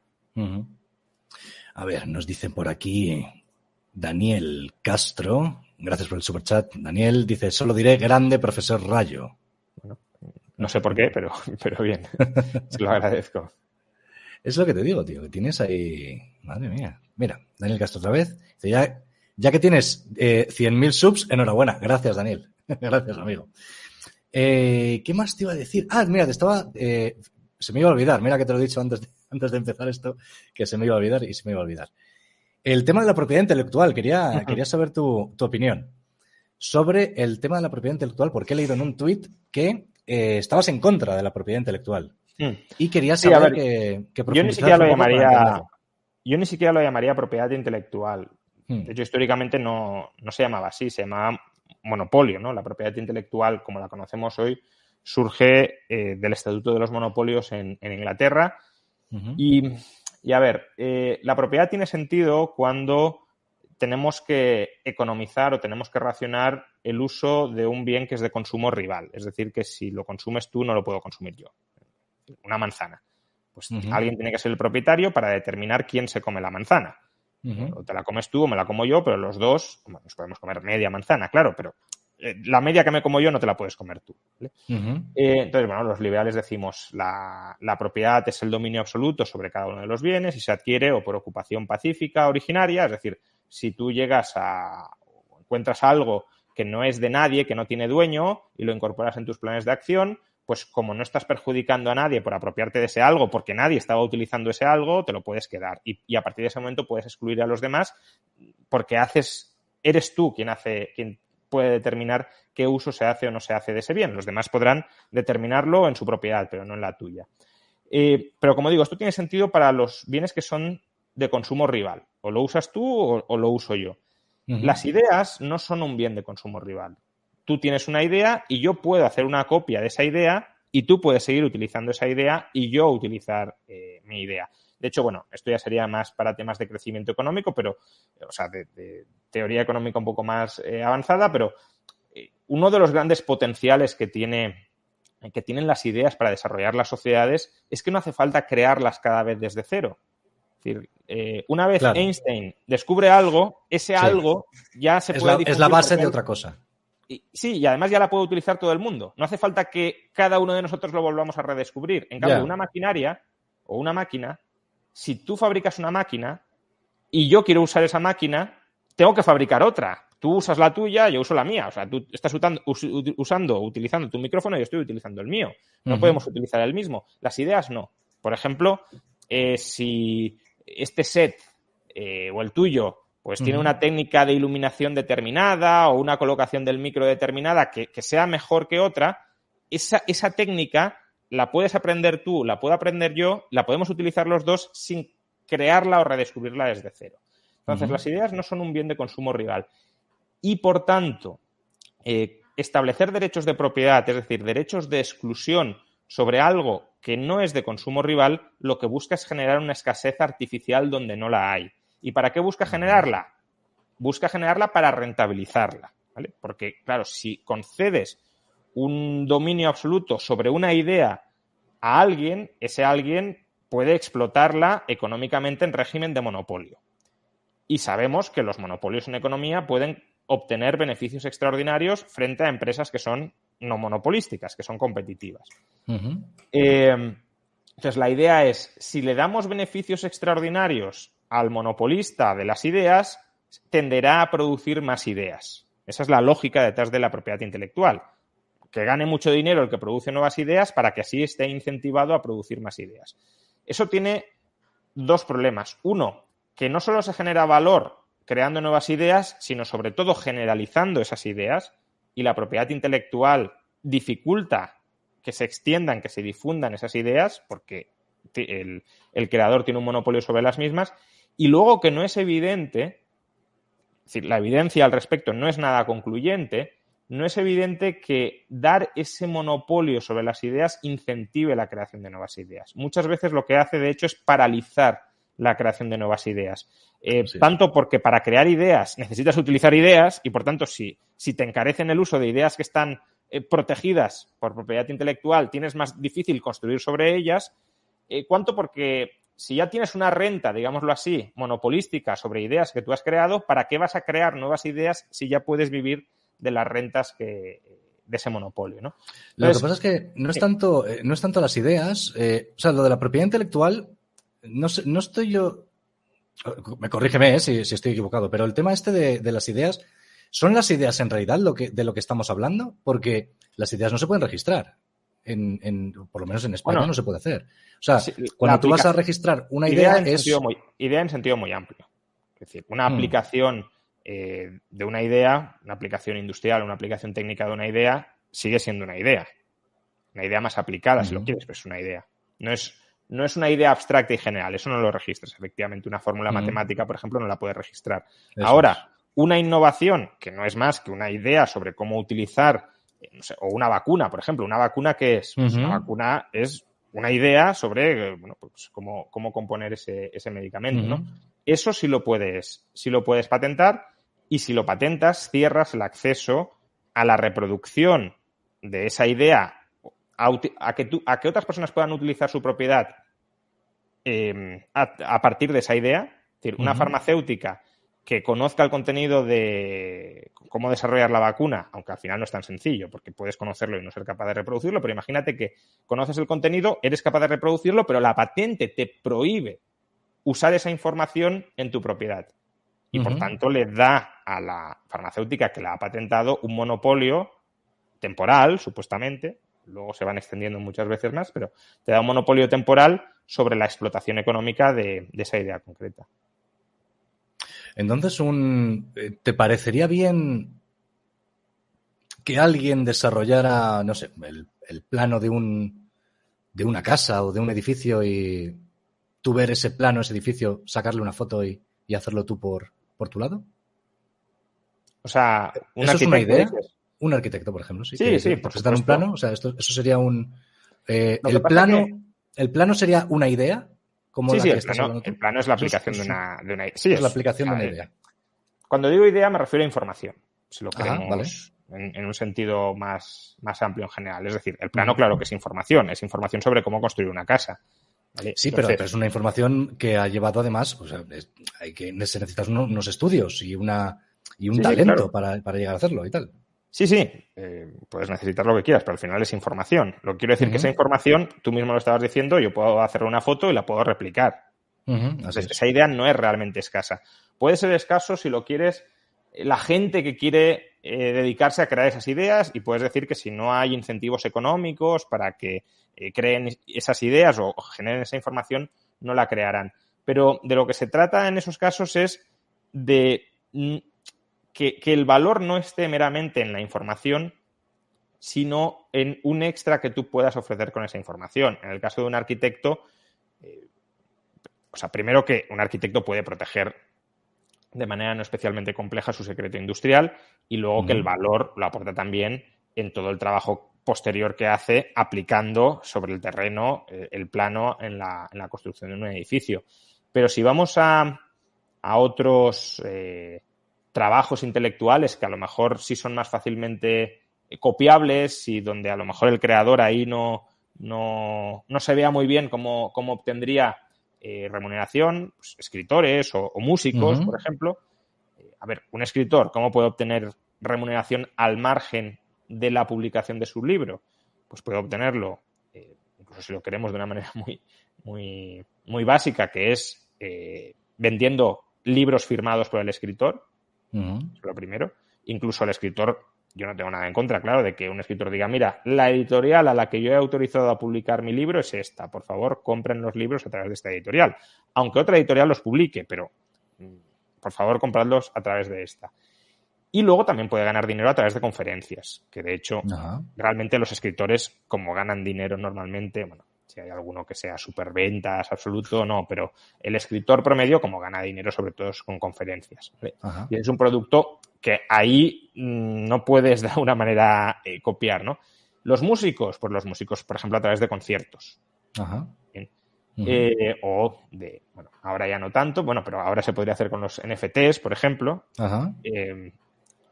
A ver, nos dicen por aquí Daniel Castro, gracias por el superchat. Daniel dice, solo diré grande profesor Rayo. Bueno, no sé por qué, pero bien, se lo agradezco. Es lo que te digo, tío, que tienes ahí... Madre mía. Mira, Daniel Castro otra vez. Dice, ya que tienes 100.000 subs, enhorabuena. Gracias, Daniel. Gracias, amigo. ¿Qué más te iba a decir? Ah, mira, se me iba a olvidar. Mira que te lo he dicho antes de empezar esto, que se me iba a olvidar y se me iba a olvidar. El tema de la propiedad intelectual. Quería saber tu opinión sobre el tema de la propiedad intelectual, porque he leído en un tuit que estabas en contra de la propiedad intelectual. Y quería saber que yo ni siquiera lo llamaría propiedad intelectual. De hecho, históricamente no se llamaba así, se llamaba monopolio, ¿no? La propiedad intelectual, como la conocemos hoy, surge del Estatuto de los Monopolios en Inglaterra. Y a ver, la propiedad tiene sentido cuando tenemos que economizar o tenemos que racionar el uso de un bien que es de consumo rival. Es decir, que si lo consumes tú, no lo puedo consumir yo. Una manzana. Pues alguien tiene que ser el propietario para determinar quién se come la manzana. O te la comes tú o me la como yo, pero los dos, bueno, nos podemos comer media manzana, claro, pero la media que me como yo no te la puedes comer tú, ¿vale? Entonces, bueno, los liberales decimos la propiedad es el dominio absoluto sobre cada uno de los bienes y se adquiere o por ocupación pacífica originaria, es decir, si tú encuentras algo que no es de nadie, que no tiene dueño y lo incorporas en tus planes de acción, pues como no estás perjudicando a nadie por apropiarte de ese algo, porque nadie estaba utilizando ese algo, te lo puedes quedar. Y a partir de ese momento puedes excluir a los demás porque eres tú quien puede determinar qué uso se hace o no se hace de ese bien. Los demás podrán determinarlo en su propiedad, pero no en la tuya. Pero como digo, esto tiene sentido para los bienes que son de consumo rival. O lo usas tú o lo uso yo. Las ideas no son un bien de consumo rival. Tú tienes una idea y yo puedo hacer una copia de esa idea y tú puedes seguir utilizando esa idea y yo utilizar mi idea. De hecho, bueno, esto ya sería más para temas de crecimiento económico, pero, o sea, de teoría económica un poco más avanzada, pero uno de los grandes potenciales que tienen las ideas para desarrollar las sociedades es que no hace falta crearlas cada vez desde cero. Es decir, una vez Einstein descubre algo, ese algo ya se puede difundir. Es la base de otra cosa. Sí, y además ya la puede utilizar todo el mundo. No hace falta que cada uno de nosotros lo volvamos a redescubrir. En cambio, una maquinaria o una máquina, si tú fabricas una máquina y yo quiero usar esa máquina, tengo que fabricar otra. Tú usas la tuya, yo uso la mía. O sea, tú estás utilizando tu micrófono y yo estoy utilizando el mío. No podemos utilizar el mismo. Las ideas no. Por ejemplo, si este set o el tuyo pues tiene una técnica de iluminación determinada o una colocación del micro determinada que sea mejor que otra, esa técnica la puedes aprender tú, la puedo aprender yo, la podemos utilizar los dos sin crearla o redescubrirla desde cero. Entonces, las ideas no son un bien de consumo rival. Y, por tanto, establecer derechos de propiedad, es decir, derechos de exclusión sobre algo que no es de consumo rival, lo que busca es generar una escasez artificial donde no la hay. ¿Y para qué busca generarla? Busca generarla para rentabilizarla, ¿vale? Porque, claro, si concedes un dominio absoluto sobre una idea a alguien, ese alguien puede explotarla económicamente en régimen de monopolio. Y sabemos que los monopolios en economía pueden obtener beneficios extraordinarios frente a empresas que son no monopolísticas, que son competitivas. Entonces, la idea es, si le damos beneficios extraordinarios al monopolista de las ideas, tenderá a producir más ideas. Esa es la lógica detrás de la propiedad intelectual. Que gane mucho dinero el que produce nuevas ideas para que así esté incentivado a producir más ideas. Eso tiene dos problemas. Uno, que no solo se genera valor creando nuevas ideas, sino sobre todo generalizando esas ideas, y la propiedad intelectual dificulta que se extiendan, que se difundan esas ideas, porque el creador tiene un monopolio sobre las mismas. Y luego que no es evidente, es decir, la evidencia al respecto no es nada concluyente, no es evidente que dar ese monopolio sobre las ideas incentive la creación de nuevas ideas. Muchas veces lo que hace, de hecho, es paralizar la creación de nuevas ideas. Tanto porque para crear ideas necesitas utilizar ideas y, por tanto, si te encarecen el uso de ideas que están protegidas por propiedad intelectual, tienes más difícil construir sobre ellas, cuanto porque si ya tienes una renta, digámoslo así, monopolística sobre ideas que tú has creado, ¿para qué vas a crear nuevas ideas si ya puedes vivir de las rentas de ese monopolio, ¿no? Entonces, lo que pasa es que no es tanto las ideas, o sea, lo de la propiedad intelectual, no estoy yo, me corrígeme si estoy equivocado, pero el tema este de las ideas, ¿son las ideas en realidad de lo que estamos hablando? Porque las ideas no se pueden registrar. Por lo menos en España no se puede hacer. O sea, sí, cuando tú vas a registrar una idea idea en sentido muy amplio. Es decir, una aplicación de una idea, una aplicación industrial, una aplicación técnica de una idea, sigue siendo una idea. Una idea más aplicada, si lo quieres, pero es una idea. No no es una idea abstracta y general, eso no lo registras. Efectivamente, una fórmula matemática, por ejemplo, no la puedes registrar. Eso Ahora, es. una innovación, que no es más que una idea sobre cómo utilizar, no sé, o una vacuna, por ejemplo. ¿Una vacuna qué es? Pues una vacuna es una idea sobre bueno, pues cómo componer ese medicamento, ¿no? Eso sí lo puedes patentar, y si lo patentas, cierras el acceso a la reproducción de esa idea a que otras personas puedan utilizar su propiedad a partir de esa idea. Es decir, una farmacéutica que conozca el contenido de cómo desarrollar la vacuna, aunque al final no es tan sencillo, porque puedes conocerlo y no ser capaz de reproducirlo, pero imagínate que conoces el contenido, eres capaz de reproducirlo, pero la patente te prohíbe usar esa información en tu propiedad. Y por tanto le da a la farmacéutica que la ha patentado un monopolio temporal, supuestamente, luego se van extendiendo muchas veces más, pero te da un monopolio temporal sobre la explotación económica de esa idea concreta. Entonces, ¿te parecería bien que alguien desarrollara, no sé, el plano de una casa o de un edificio y tú ver ese plano, ese edificio, sacarle una foto y hacerlo tú por tu lado? O sea, ¿Eso es una idea? Dices. Un arquitecto, por ejemplo, sí. Sí, por supuesto. Un plano, o sea, eso sería el plano sería una idea, como la que estás hablando tú. El plano es la aplicación de una idea. Sí, es la aplicación de una idea. Cuando digo idea me refiero a información, si lo queremos vale. en un sentido más amplio en general. Es decir, el plano, claro que es información sobre cómo construir una casa. ¿Vale? Sí, entonces, pero es una información que ha llevado además, o sea, se necesitan unos estudios y un talento, claro, para llegar a hacerlo y tal. Sí, puedes necesitar lo que quieras, pero al final es información. Lo que quiero decir que esa información, tú mismo lo estabas diciendo, yo puedo hacer una foto y la puedo replicar. Entonces, esa idea no es realmente escasa. Puede ser escaso si lo quieres la gente que quiere dedicarse a crear esas ideas, y puedes decir que si no hay incentivos económicos para que creen esas ideas o generen esa información, no la crearán. Pero de lo que se trata en esos casos es de que el valor no esté meramente en la información, sino en un extra que tú puedas ofrecer con esa información. En el caso de un arquitecto, primero que un arquitecto puede proteger de manera no especialmente compleja su secreto industrial, y luego que el valor lo aporta también en todo el trabajo posterior que hace aplicando sobre el terreno el plano en la construcción de un edificio. Pero si vamos a otros trabajos intelectuales que a lo mejor sí son más fácilmente copiables y donde a lo mejor el creador ahí no se vea muy bien cómo obtendría remuneración, pues, escritores o músicos, por ejemplo. A ver, un escritor, ¿cómo puede obtener remuneración al margen de la publicación de su libro? Pues puede obtenerlo, incluso si lo queremos de una manera muy básica, que es vendiendo libros firmados por el escritor. Eso es lo primero. Incluso el escritor, yo no tengo nada en contra, claro, de que un escritor diga, mira, la editorial a la que yo he autorizado a publicar mi libro es esta, por favor, compren los libros a través de esta editorial. Aunque otra editorial los publique, pero por favor, compradlos a través de esta. Y luego también puede ganar dinero a través de conferencias, que de hecho, realmente los escritores, como ganan dinero normalmente, bueno, si hay alguno que sea superventas absoluto, no, pero el escritor promedio, como gana dinero, sobre todo es con conferencias, ¿vale? Y es un producto que ahí no puedes de alguna manera copiar, ¿no? Los músicos, pues los músicos, por ejemplo, a través de conciertos. Bueno, ahora ya no tanto, bueno, pero ahora se podría hacer con los NFTs, por ejemplo.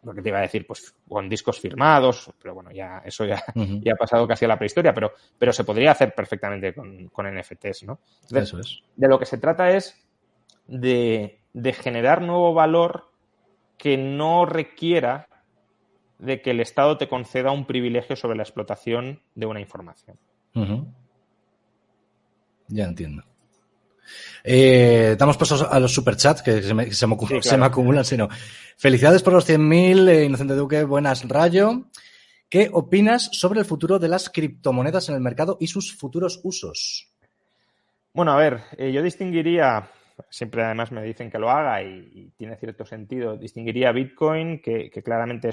Lo que te iba a decir, pues con discos firmados, pero bueno, ya eso ya ha pasado casi a la prehistoria, pero se podría hacer perfectamente con NFTs, ¿no? Entonces, eso es. De lo que se trata es de generar nuevo valor que no requiera de que el Estado te conceda un privilegio sobre la explotación de una información. Ya entiendo. Damos pasos a los superchats que se me acumulan, sino. Felicidades por los 100.000, Inocente Duque, buenas, Rayo. ¿Qué opinas sobre el futuro de las criptomonedas en el mercado y sus futuros usos? Bueno, a ver, yo distinguiría, siempre además me dicen que lo haga y tiene cierto sentido, distinguiría Bitcoin, que claramente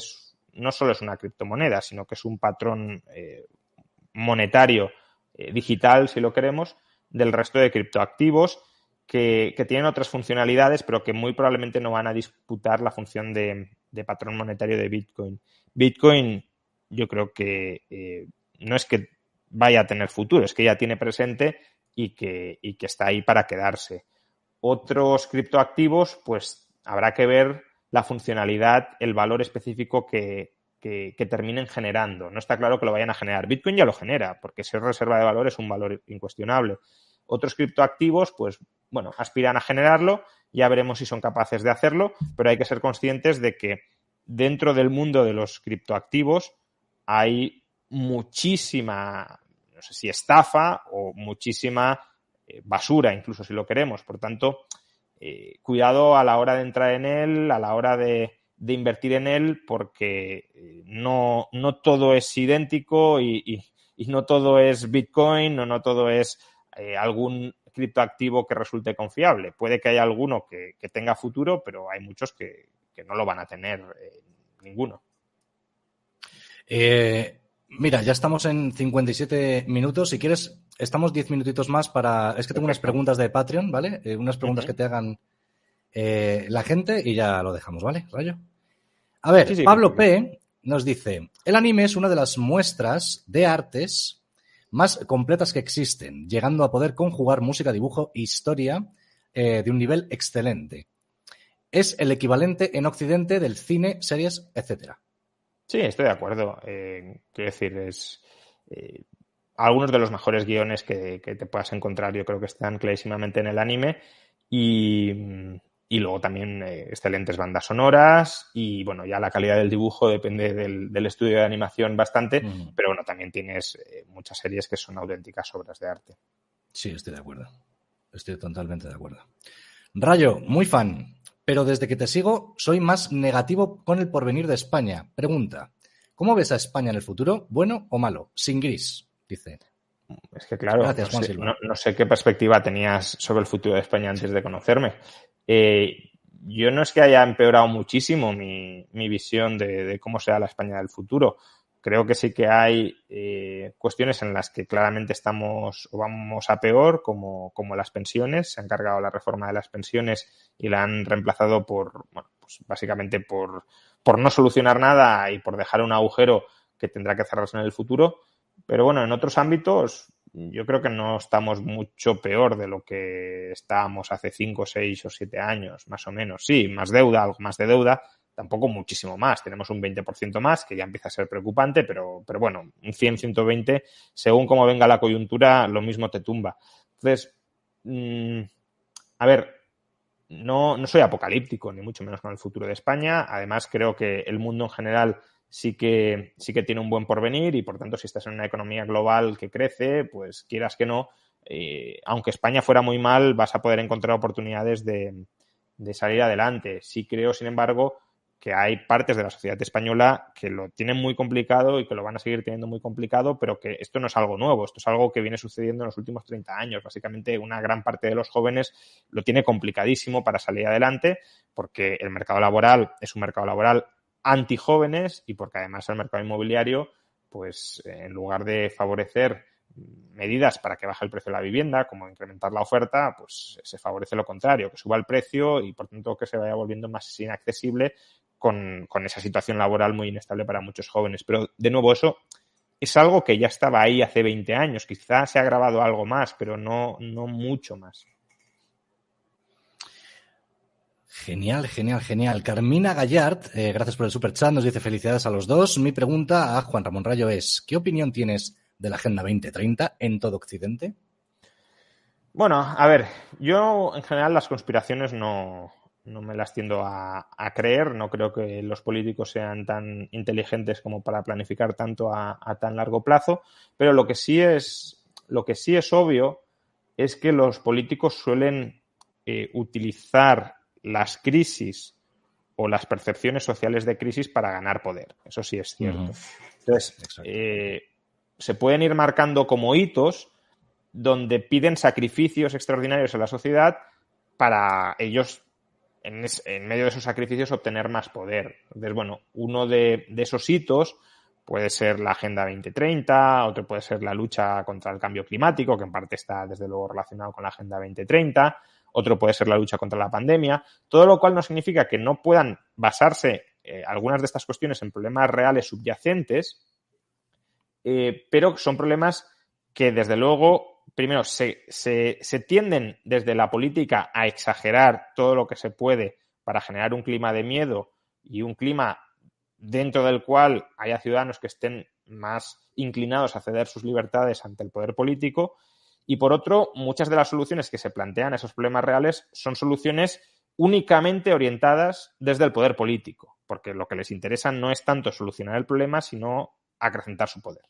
no solo es una criptomoneda, sino que es un patrón monetario digital, si lo queremos, del resto de criptoactivos que tienen otras funcionalidades, pero que muy probablemente no van a disputar la función de patrón monetario de Bitcoin. Bitcoin, yo creo que no es que vaya a tener futuro, es que ya tiene presente y que está ahí para quedarse. Otros criptoactivos, pues habrá que ver la funcionalidad, el valor específico que terminen generando. No está claro que lo vayan a generar. Bitcoin ya lo genera, porque ser reserva de valor es un valor incuestionable. Otros criptoactivos, pues, bueno, aspiran a generarlo, ya veremos si son capaces de hacerlo, pero hay que ser conscientes de que dentro del mundo de los criptoactivos hay muchísima, no sé si estafa o muchísima basura, incluso si lo queremos. Por tanto, cuidado a la hora de entrar en él, a la hora de invertir en él, porque no todo es idéntico y no todo es Bitcoin o no todo es algún criptoactivo que resulte confiable. Puede que haya alguno que tenga futuro, pero hay muchos que no lo van a tener ninguno. Mira, ya estamos en 57 minutos. Si quieres, estamos 10 minutitos más para... Es que tengo unas preguntas de Patreon, ¿vale? Unas preguntas que te hagan la gente y ya lo dejamos, ¿vale, Rayo? A ver, sí, Pablo P. nos dice: el anime es una de las muestras de artes más completas que existen, llegando a poder conjugar música, dibujo e historia de un nivel excelente. Es el equivalente en Occidente del cine, series, etcétera. Sí, estoy de acuerdo. Quiero decir, es algunos de los mejores guiones que te puedas encontrar, yo creo que están clarísimamente en el anime y luego también excelentes bandas sonoras y, bueno, ya la calidad del dibujo depende del estudio de animación bastante, pero, bueno, también tienes muchas series que son auténticas obras de arte. Sí, estoy de acuerdo. Estoy totalmente de acuerdo. Rayo, muy fan, pero desde que te sigo soy más negativo con el porvenir de España. Pregunta: ¿cómo ves a España en el futuro? ¿Bueno o malo? Sin gris, dice. Es que, claro, gracias, Juan Silva. No sé qué perspectiva tenías sobre el futuro de España antes de conocerme. Yo no es que haya empeorado muchísimo mi visión de cómo será la España del futuro. Creo que sí que hay cuestiones en las que claramente estamos o vamos a peor, como las pensiones. Se han cargado la reforma de las pensiones y la han reemplazado por, bueno, pues básicamente por no solucionar nada y por dejar un agujero que tendrá que cerrarse en el futuro. Pero, bueno, en otros ámbitos yo creo que no estamos mucho peor de lo que estábamos hace 5, 6 o 7 años, más o menos. Sí, más deuda, algo más de deuda, tampoco muchísimo más. Tenemos un 20% más, que ya empieza a ser preocupante, pero bueno, un 100, 120, según cómo venga la coyuntura, lo mismo te tumba. Entonces, a ver, no soy apocalíptico, ni mucho menos con el futuro de España. Además, creo que el mundo en general sí que tiene un buen porvenir y, por tanto, si estás en una economía global que crece, pues quieras que no, aunque España fuera muy mal, vas a poder encontrar oportunidades de salir adelante. Sí creo, sin embargo, que hay partes de la sociedad española que lo tienen muy complicado y que lo van a seguir teniendo muy complicado, pero que esto no es algo nuevo, esto es algo que viene sucediendo en los últimos 30 años. Básicamente, una gran parte de los jóvenes lo tiene complicadísimo para salir adelante porque el mercado laboral es un mercado laboral antijóvenes y porque además el mercado inmobiliario, pues en lugar de favorecer medidas para que baje el precio de la vivienda, como incrementar la oferta, pues se favorece lo contrario, que suba el precio y por tanto que se vaya volviendo más inaccesible con esa situación laboral muy inestable para muchos jóvenes. Pero, de nuevo, eso es algo que ya estaba ahí hace 20 años. Quizás se ha agravado algo más, pero no mucho más. Genial, genial, genial. Carmina Gallard, gracias por el superchat, nos dice: felicidades a los dos. Mi pregunta a Juan Ramón Rayo es: ¿qué opinión tienes de la Agenda 2030 en todo Occidente? Bueno, a ver, yo en general las conspiraciones no me las tiendo a creer. No creo que los políticos sean tan inteligentes como para planificar tanto a tan largo plazo, pero lo que sí es obvio es que los políticos suelen utilizar las crisis o las percepciones sociales de crisis para ganar poder. Eso sí es cierto. Entonces, se pueden ir marcando como hitos donde piden sacrificios extraordinarios a la sociedad para ellos, en medio de esos sacrificios, obtener más poder. Entonces, bueno, uno de esos hitos puede ser la Agenda 2030, otro puede ser la lucha contra el cambio climático, que en parte está desde luego relacionado con la Agenda 2030, otro puede ser la lucha contra la pandemia, todo lo cual no significa que no puedan basarse algunas de estas cuestiones en problemas reales subyacentes, pero son problemas que desde luego, primero, se tienden desde la política a exagerar todo lo que se puede para generar un clima de miedo y un clima dentro del cual haya ciudadanos que estén más inclinados a ceder sus libertades ante el poder político. Y por otro, muchas de las soluciones que se plantean a esos problemas reales son soluciones únicamente orientadas desde el poder político, porque lo que les interesa no es tanto solucionar el problema, sino acrecentar su poder.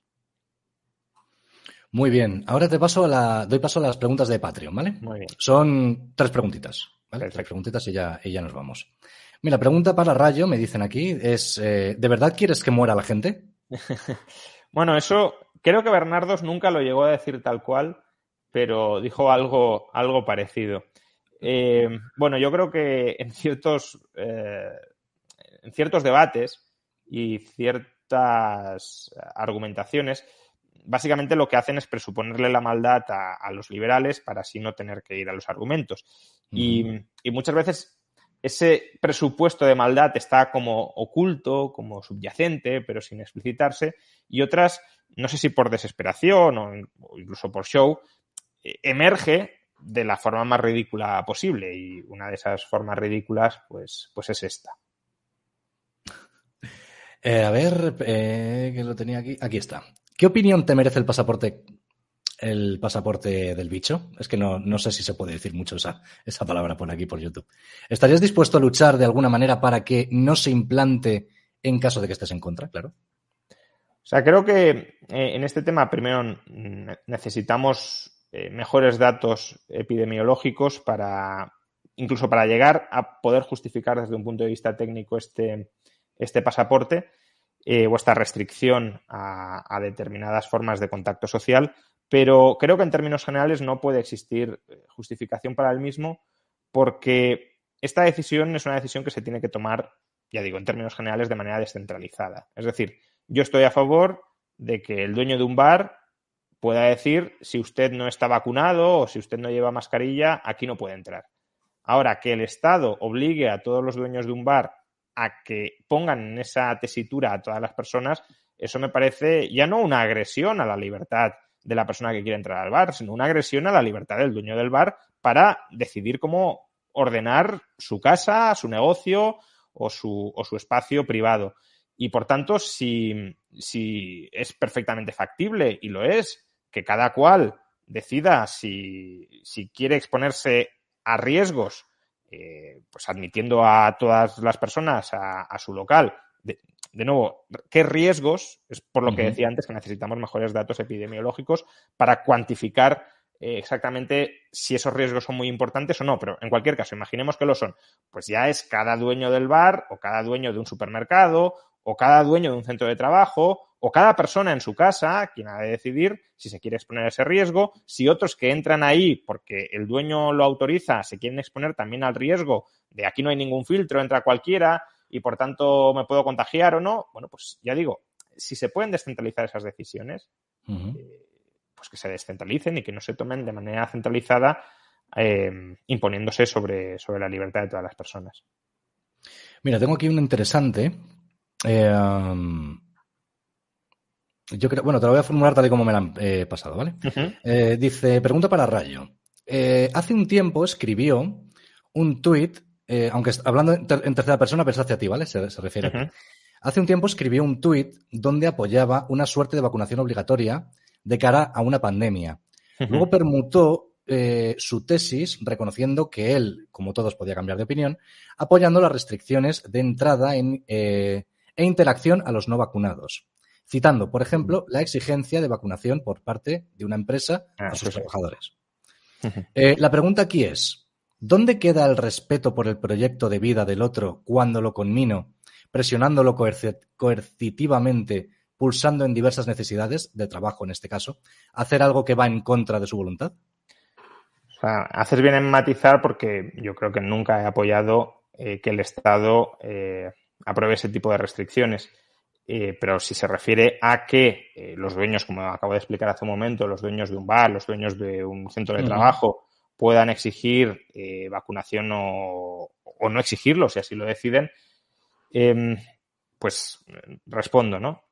Muy bien. Ahora doy paso a las preguntas de Patreon, ¿vale? Muy bien. Son 3 preguntitas, ¿vale? Perfecto. 3 preguntitas y ya nos vamos. Mira, pregunta para Rayo, me dicen aquí, es ¿de verdad quieres que muera la gente? Bueno, eso creo que Bernardos nunca lo llegó a decir tal cual, pero dijo algo parecido. Bueno, yo creo que en ciertos debates y ciertas argumentaciones, básicamente lo que hacen es presuponerle la maldad a los liberales para así no tener que ir a los argumentos. Y muchas veces ese presupuesto de maldad está como oculto, como subyacente, pero sin explicitarse, y otras, no sé si por desesperación o incluso por show, emerge de la forma más ridícula posible, y una de esas formas ridículas pues es esta. A ver, que lo tenía aquí. Aquí está. ¿Qué opinión te merece el pasaporte del bicho? Es que no sé si se puede decir mucho esa palabra por aquí, por YouTube. ¿Estarías dispuesto a luchar de alguna manera para que no se implante en caso de que estés en contra? Claro. O sea, creo que en este tema primero necesitamos mejores datos epidemiológicos incluso para llegar a poder justificar desde un punto de vista técnico este pasaporte o esta restricción a determinadas formas de contacto social, pero creo que en términos generales no puede existir justificación para el mismo, porque esta decisión es una decisión que se tiene que tomar, ya digo, en términos generales de manera descentralizada. Es decir, yo estoy a favor de que el dueño de un bar pueda decir si usted no está vacunado o si usted no lleva mascarilla, aquí no puede entrar. Ahora, que el Estado obligue a todos los dueños de un bar a que pongan en esa tesitura a todas las personas, eso me parece ya no una agresión a la libertad de la persona que quiere entrar al bar, sino una agresión a la libertad del dueño del bar para decidir cómo ordenar su casa, su negocio o su espacio privado. Y por tanto, si es perfectamente factible, y lo es, que cada cual decida si quiere exponerse a riesgos, pues admitiendo a todas las personas a su local. De nuevo, ¿qué riesgos? Es por lo que decía antes, que necesitamos mejores datos epidemiológicos para cuantificar exactamente si esos riesgos son muy importantes o no, pero en cualquier caso, imaginemos que lo son. Pues ya es cada dueño del bar o cada dueño de un supermercado o cada dueño de un centro de trabajo o cada persona en su casa quien ha de decidir si se quiere exponer a ese riesgo, si otros que entran ahí porque el dueño lo autoriza se quieren exponer también al riesgo de aquí no hay ningún filtro, entra cualquiera y por tanto me puedo contagiar o no. Bueno, pues ya digo, si se pueden descentralizar esas decisiones, pues que se descentralicen y que no se tomen de manera centralizada imponiéndose sobre la libertad de todas las personas. Mira, tengo aquí un interesante. Yo creo, bueno, te lo voy a formular tal y como me lo han pasado, ¿vale? Dice, pregunta para Rayo. Hace un tiempo escribió un tuit, aunque hablando en tercera persona, pero es hacia ti, ¿vale? Se refiere a ti. Hace un tiempo escribió un tuit donde apoyaba una suerte de vacunación obligatoria de cara a una pandemia. Luego permutó su tesis reconociendo que él, como todos, podía cambiar de opinión, apoyando las restricciones de entrada e interacción a los no vacunados, citando, por ejemplo, la exigencia de vacunación por parte de una empresa a sus trabajadores. La pregunta aquí es, ¿dónde queda el respeto por el proyecto de vida del otro cuando lo conmino, presionándolo coercitivamente, pulsando en diversas necesidades, de trabajo en este caso, hacer algo que va en contra de su voluntad? O sea, haces bien en matizar porque yo creo que nunca he apoyado que el Estado apruebe ese tipo de restricciones. Pero si se refiere a que los dueños, como acabo de explicar hace un momento, los dueños de un bar, los dueños de un centro de trabajo, puedan exigir vacunación o no exigirlo, si así lo deciden, pues respondo, ¿no?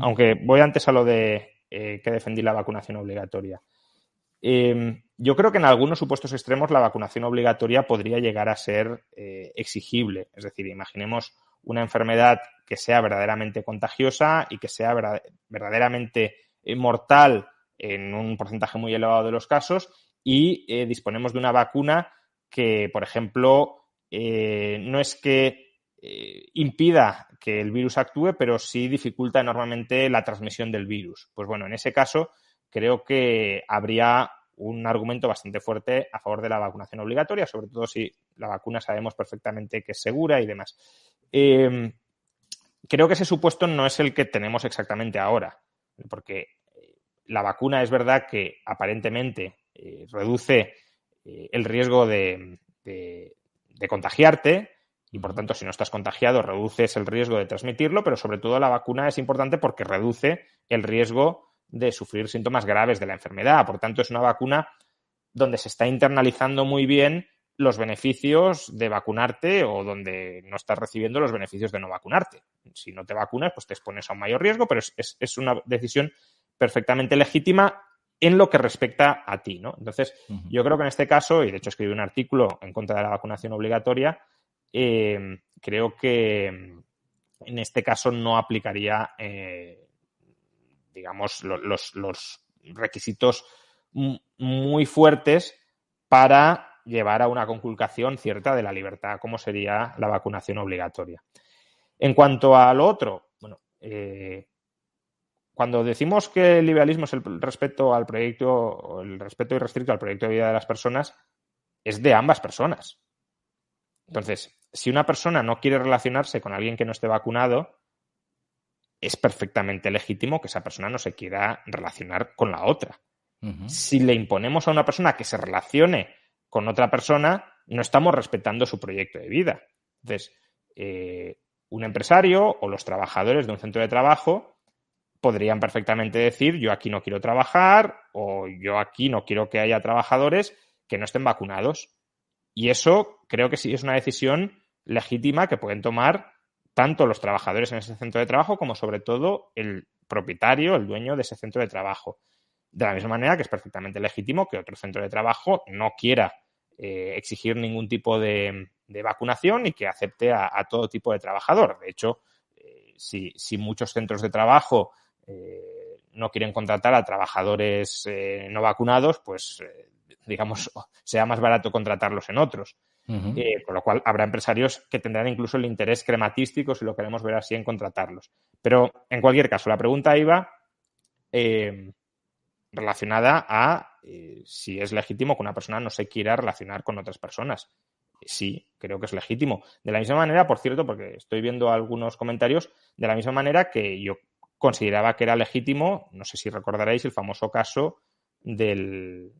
Aunque voy antes a lo de que defendí la vacunación obligatoria. Yo creo que en algunos supuestos extremos la vacunación obligatoria podría llegar a ser exigible. Es decir, imaginemos una enfermedad que sea verdaderamente contagiosa y que sea verdaderamente mortal en un porcentaje muy elevado de los casos y disponemos de una vacuna que, por ejemplo, no es que impida que el virus actúe, pero sí dificulta enormemente la transmisión del virus. Pues bueno, en ese caso creo que habría un argumento bastante fuerte a favor de la vacunación obligatoria, sobre todo si la vacuna sabemos perfectamente que es segura y demás. Creo que ese supuesto no es el que tenemos exactamente ahora, porque la vacuna es verdad que aparentemente reduce el riesgo de contagiarte y, por tanto, si no estás contagiado, reduces el riesgo de transmitirlo, pero sobre todo la vacuna es importante porque reduce el riesgo de sufrir síntomas graves de la enfermedad. Por tanto, es una vacuna donde se está internalizando muy bien los beneficios de vacunarte o donde no estás recibiendo los beneficios de no vacunarte. Si no te vacunas, pues te expones a un mayor riesgo, pero es una decisión perfectamente legítima en lo que respecta a ti, ¿no? Entonces, yo creo que en este caso, y de hecho escribí un artículo en contra de la vacunación obligatoria, creo que en este caso no aplicaría digamos, los requisitos muy fuertes para llevar a una conculcación cierta de la libertad, como sería la vacunación obligatoria. En cuanto a lo otro, bueno, cuando decimos que el liberalismo es el respeto al proyecto, o el respeto irrestricto al proyecto de vida de las personas, es de ambas personas. Entonces, si una persona no quiere relacionarse con alguien que no esté vacunado, es perfectamente legítimo que esa persona no se quiera relacionar con la otra. Si le imponemos a una persona que se relacione con otra persona, no estamos respetando su proyecto de vida. Entonces, un empresario o los trabajadores de un centro de trabajo podrían perfectamente decir: yo aquí no quiero trabajar, o yo aquí no quiero que haya trabajadores que no estén vacunados. Y eso creo que sí es una decisión legítima que pueden tomar tanto los trabajadores en ese centro de trabajo como, sobre todo, el propietario, el dueño de ese centro de trabajo. De la misma manera que es perfectamente legítimo que otro centro de trabajo no quiera exigir ningún tipo de vacunación y que acepte a todo tipo de trabajador. De hecho, si muchos centros de trabajo no quieren contratar a trabajadores no vacunados, pues, digamos, sea más barato contratarlos en otros. Con lo cual habrá empresarios que tendrán incluso el interés crematístico, si lo queremos ver así, en contratarlos. Pero, en cualquier caso, la pregunta iba relacionada a si es legítimo que una persona no se quiera relacionar con otras personas. Sí, creo que es legítimo. De la misma manera, por cierto, porque estoy viendo algunos comentarios, de la misma manera que yo consideraba que era legítimo, no sé si recordaréis el famoso caso del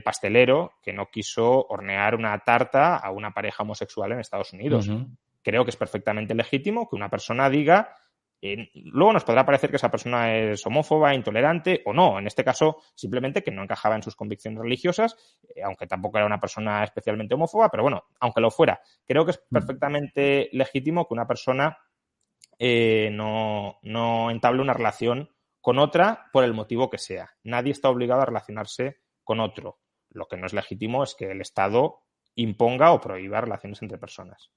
pastelero que no quiso hornear una tarta a una pareja homosexual en Estados Unidos. Creo que es perfectamente legítimo que una persona diga, luego nos podrá parecer que esa persona es homófoba, intolerante o no. En este caso, simplemente que no encajaba en sus convicciones religiosas, aunque tampoco era una persona especialmente homófoba, pero bueno, aunque lo fuera, creo que es perfectamente legítimo que una persona no entable una relación con otra por el motivo que sea. Nadie está obligado a relacionarse con otro. Lo que no es legítimo es que el Estado imponga o prohíba relaciones entre personas.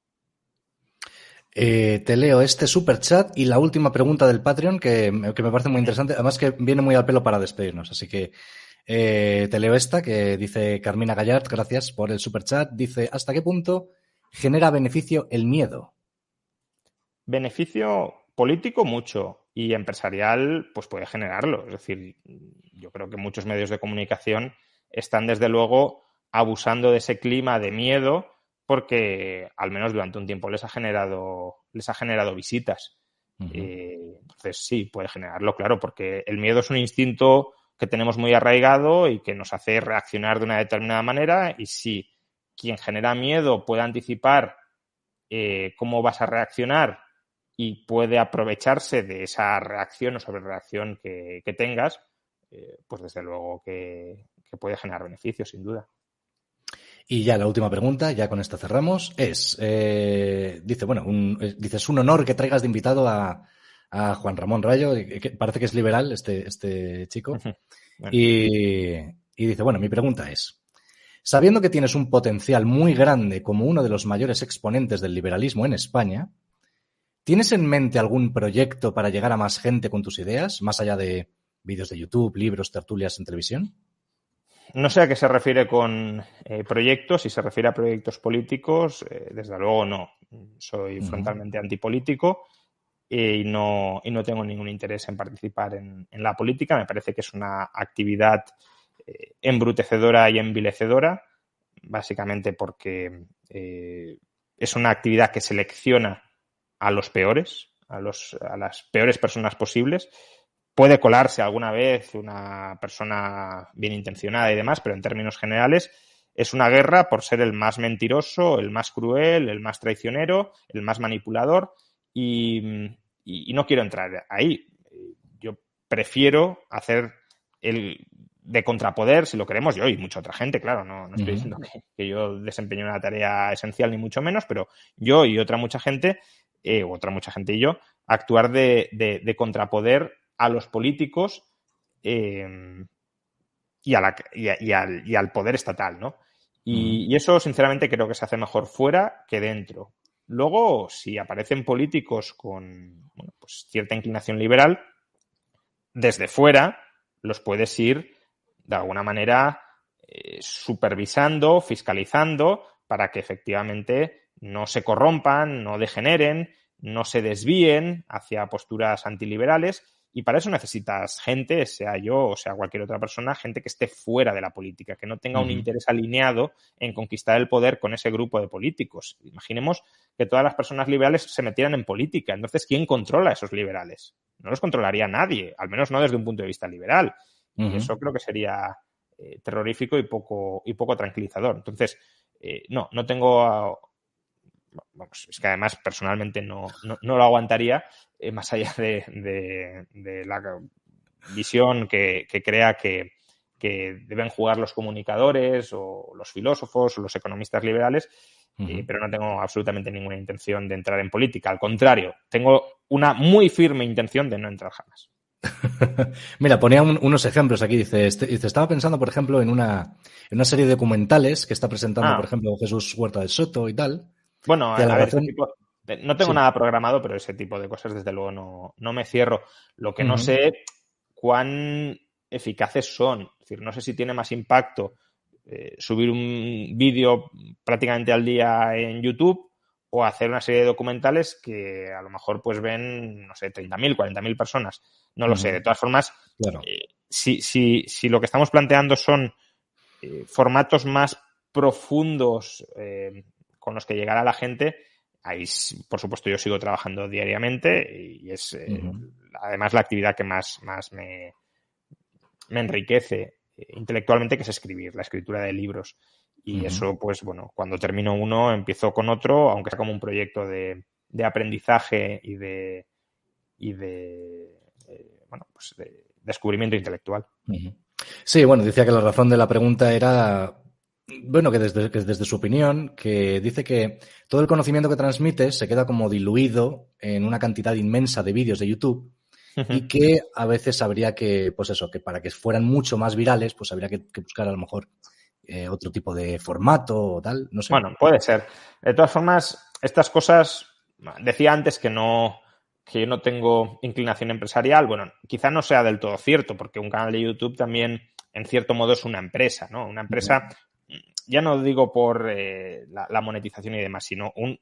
Te leo este superchat y la última pregunta del Patreon que me parece muy interesante, además que viene muy al pelo para despedirnos, así que te leo esta que dice Carmina Gallard, gracias por el superchat, dice: ¿hasta qué punto genera beneficio el miedo? Beneficio político mucho y empresarial pues puede generarlo. Es decir, yo creo que muchos medios de comunicación están desde luego abusando de ese clima de miedo porque al menos durante un tiempo les ha generado visitas. Entonces sí, puede generarlo, claro, porque el miedo es un instinto que tenemos muy arraigado y que nos hace reaccionar de una determinada manera, y si quien genera miedo puede anticipar cómo vas a reaccionar y puede aprovecharse de esa reacción o sobrereacción que tengas, pues desde luego que puede generar beneficios, sin duda. Y ya la última pregunta, ya con esta cerramos, es, dice, bueno, es un honor que traigas de invitado a Juan Ramón Rayo, que parece que es liberal este chico, Bueno. y dice, bueno, mi pregunta es, sabiendo que tienes un potencial muy grande como uno de los mayores exponentes del liberalismo en España, ¿tienes en mente algún proyecto para llegar a más gente con tus ideas, más allá de vídeos de YouTube, libros, tertulias en televisión? No sé a qué se refiere con proyectos. Si se refiere a proyectos políticos, desde luego no. Soy frontalmente antipolítico y no tengo ningún interés en participar en la política. Me parece que es una actividad embrutecedora y envilecedora, básicamente porque es una actividad que selecciona a los peores, a las peores personas posibles. Puede colarse alguna vez una persona bien intencionada y demás, pero en términos generales es una guerra por ser el más mentiroso, el más cruel, el más traicionero, el más manipulador y no quiero entrar ahí. Yo prefiero hacer el de contrapoder, si lo queremos, yo y mucha otra gente, claro, no estoy diciendo que yo desempeñe una tarea esencial ni mucho menos, pero yo y otra mucha gente, y yo, actuar de contrapoder a los políticos y al poder estatal, ¿no? Y eso, sinceramente, creo que se hace mejor fuera que dentro. Luego, si aparecen políticos con pues cierta inclinación liberal, desde fuera los puedes ir, de alguna manera, supervisando, fiscalizando, para que efectivamente no se corrompan, no degeneren, no se desvíen hacia posturas antiliberales. Y para eso necesitas gente, sea yo o sea cualquier otra persona, gente que esté fuera de la política, que no tenga un interés alineado en conquistar el poder con ese grupo de políticos. Imaginemos que todas las personas liberales se metieran en política. Entonces, ¿quién controla a esos liberales? No los controlaría nadie, al menos no desde un punto de vista liberal. Y eso creo que sería terrorífico y poco tranquilizador. Entonces, no tengo... Vamos, es que además personalmente no lo aguantaría, más allá de la visión que crea que deben jugar los comunicadores o los filósofos o los economistas liberales, pero no tengo absolutamente ninguna intención de entrar en política. Al contrario, tengo una muy firme intención de no entrar jamás. Mira, ponía unos ejemplos aquí. Dice, estaba pensando, por ejemplo, en una serie de documentales que está presentando, por ejemplo, Jesús Huerta del Soto y tal. Bueno, a ver, no tengo sí. nada programado, pero ese tipo de cosas, desde luego, no me cierro. Lo que no sé cuán eficaces son. Es decir, no sé si tiene más impacto subir un vídeo prácticamente al día en YouTube o hacer una serie de documentales que a lo mejor pues ven, no sé, 30.000, 40.000 personas. No lo sé. De todas formas, claro. Si lo que estamos planteando son formatos más profundos con los que llegar a la gente, ahí, por supuesto, yo sigo trabajando diariamente y es además la actividad que más me enriquece intelectualmente, que es escribir, la escritura de libros. Y eso, pues bueno, cuando termino uno, empiezo con otro, aunque sea como un proyecto de aprendizaje y de descubrimiento intelectual. Sí, bueno, decía que la razón de la pregunta era, bueno, que desde su opinión, que dice que todo el conocimiento que transmite se queda como diluido en una cantidad inmensa de vídeos de YouTube y que a veces habría que, pues eso, que para que fueran mucho más virales, pues habría que buscar a lo mejor otro tipo de formato o tal, no sé. Bueno, puede ser. De todas formas, estas cosas, decía antes que yo no tengo inclinación empresarial. Bueno, quizá no sea del todo cierto, porque un canal de YouTube también, en cierto modo, es una empresa, ¿no? Una empresa, ya no digo por la monetización y demás, sino un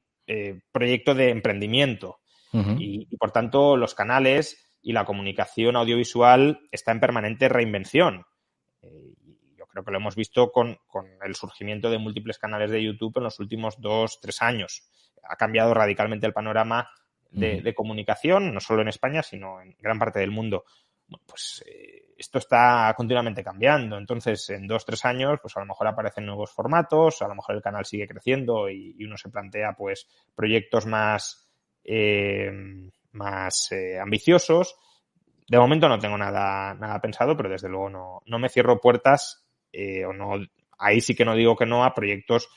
proyecto de emprendimiento. Y, por tanto, los canales y la comunicación audiovisual está en permanente reinvención. Yo creo que lo hemos visto con el surgimiento de múltiples canales de YouTube en los últimos 2-3 años. Ha cambiado radicalmente el panorama de comunicación, no solo en España, sino en gran parte del mundo. Bueno, pues esto está continuamente cambiando. Entonces, en 2-3 años, pues a lo mejor aparecen nuevos formatos, a lo mejor el canal sigue creciendo y uno se plantea, pues, proyectos más más ambiciosos. De momento no tengo nada pensado, pero desde luego no me cierro puertas ahí sí que no digo que no a proyectos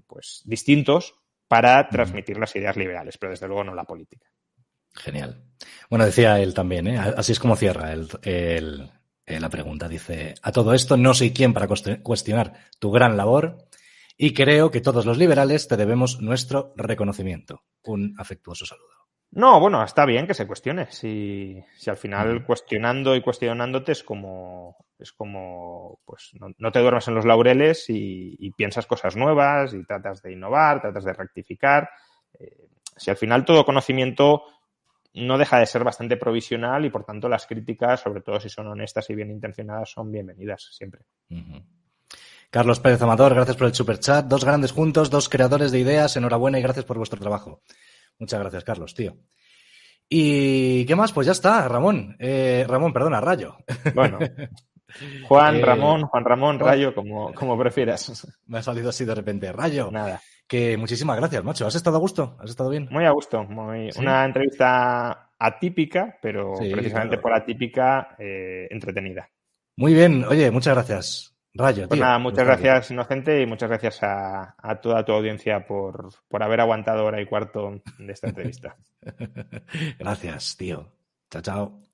pues distintos para transmitir las ideas liberales, pero desde luego no la política. Genial. Bueno, decía él también, así es como cierra la pregunta. Dice, a todo esto no soy quien para cuestionar tu gran labor y creo que todos los liberales te debemos nuestro reconocimiento. Un afectuoso saludo. No, bueno, está bien que se cuestione. Si al final cuestionando y cuestionándote es como pues no te duermes en los laureles y piensas cosas nuevas y tratas de innovar, tratas de rectificar. Si al final todo conocimiento no deja de ser bastante provisional y por tanto las críticas, sobre todo si son honestas y bien intencionadas, son bienvenidas siempre. Carlos Pérez Amador, gracias por el superchat. 2 grandes juntos, 2 creadores de ideas. Enhorabuena y gracias por vuestro trabajo. Muchas gracias, Carlos, tío. ¿Y qué más? Pues ya está, Ramón. Perdona, Rayo. Bueno, Juan Ramón, Rayo, como prefieras. Me ha salido así de repente. Rayo. Nada. Que muchísimas gracias, macho. ¿Has estado a gusto? ¿Has estado bien? Muy a gusto. ¿Sí? Una entrevista atípica, pero sí, precisamente por atípica, entretenida. Muy bien. Oye, muchas gracias. Rayo, pues tío. Nada, muchas gracias, Inocente, y muchas gracias a toda tu audiencia por haber aguantado hora y cuarto de esta entrevista. Gracias, tío. Chao, chao.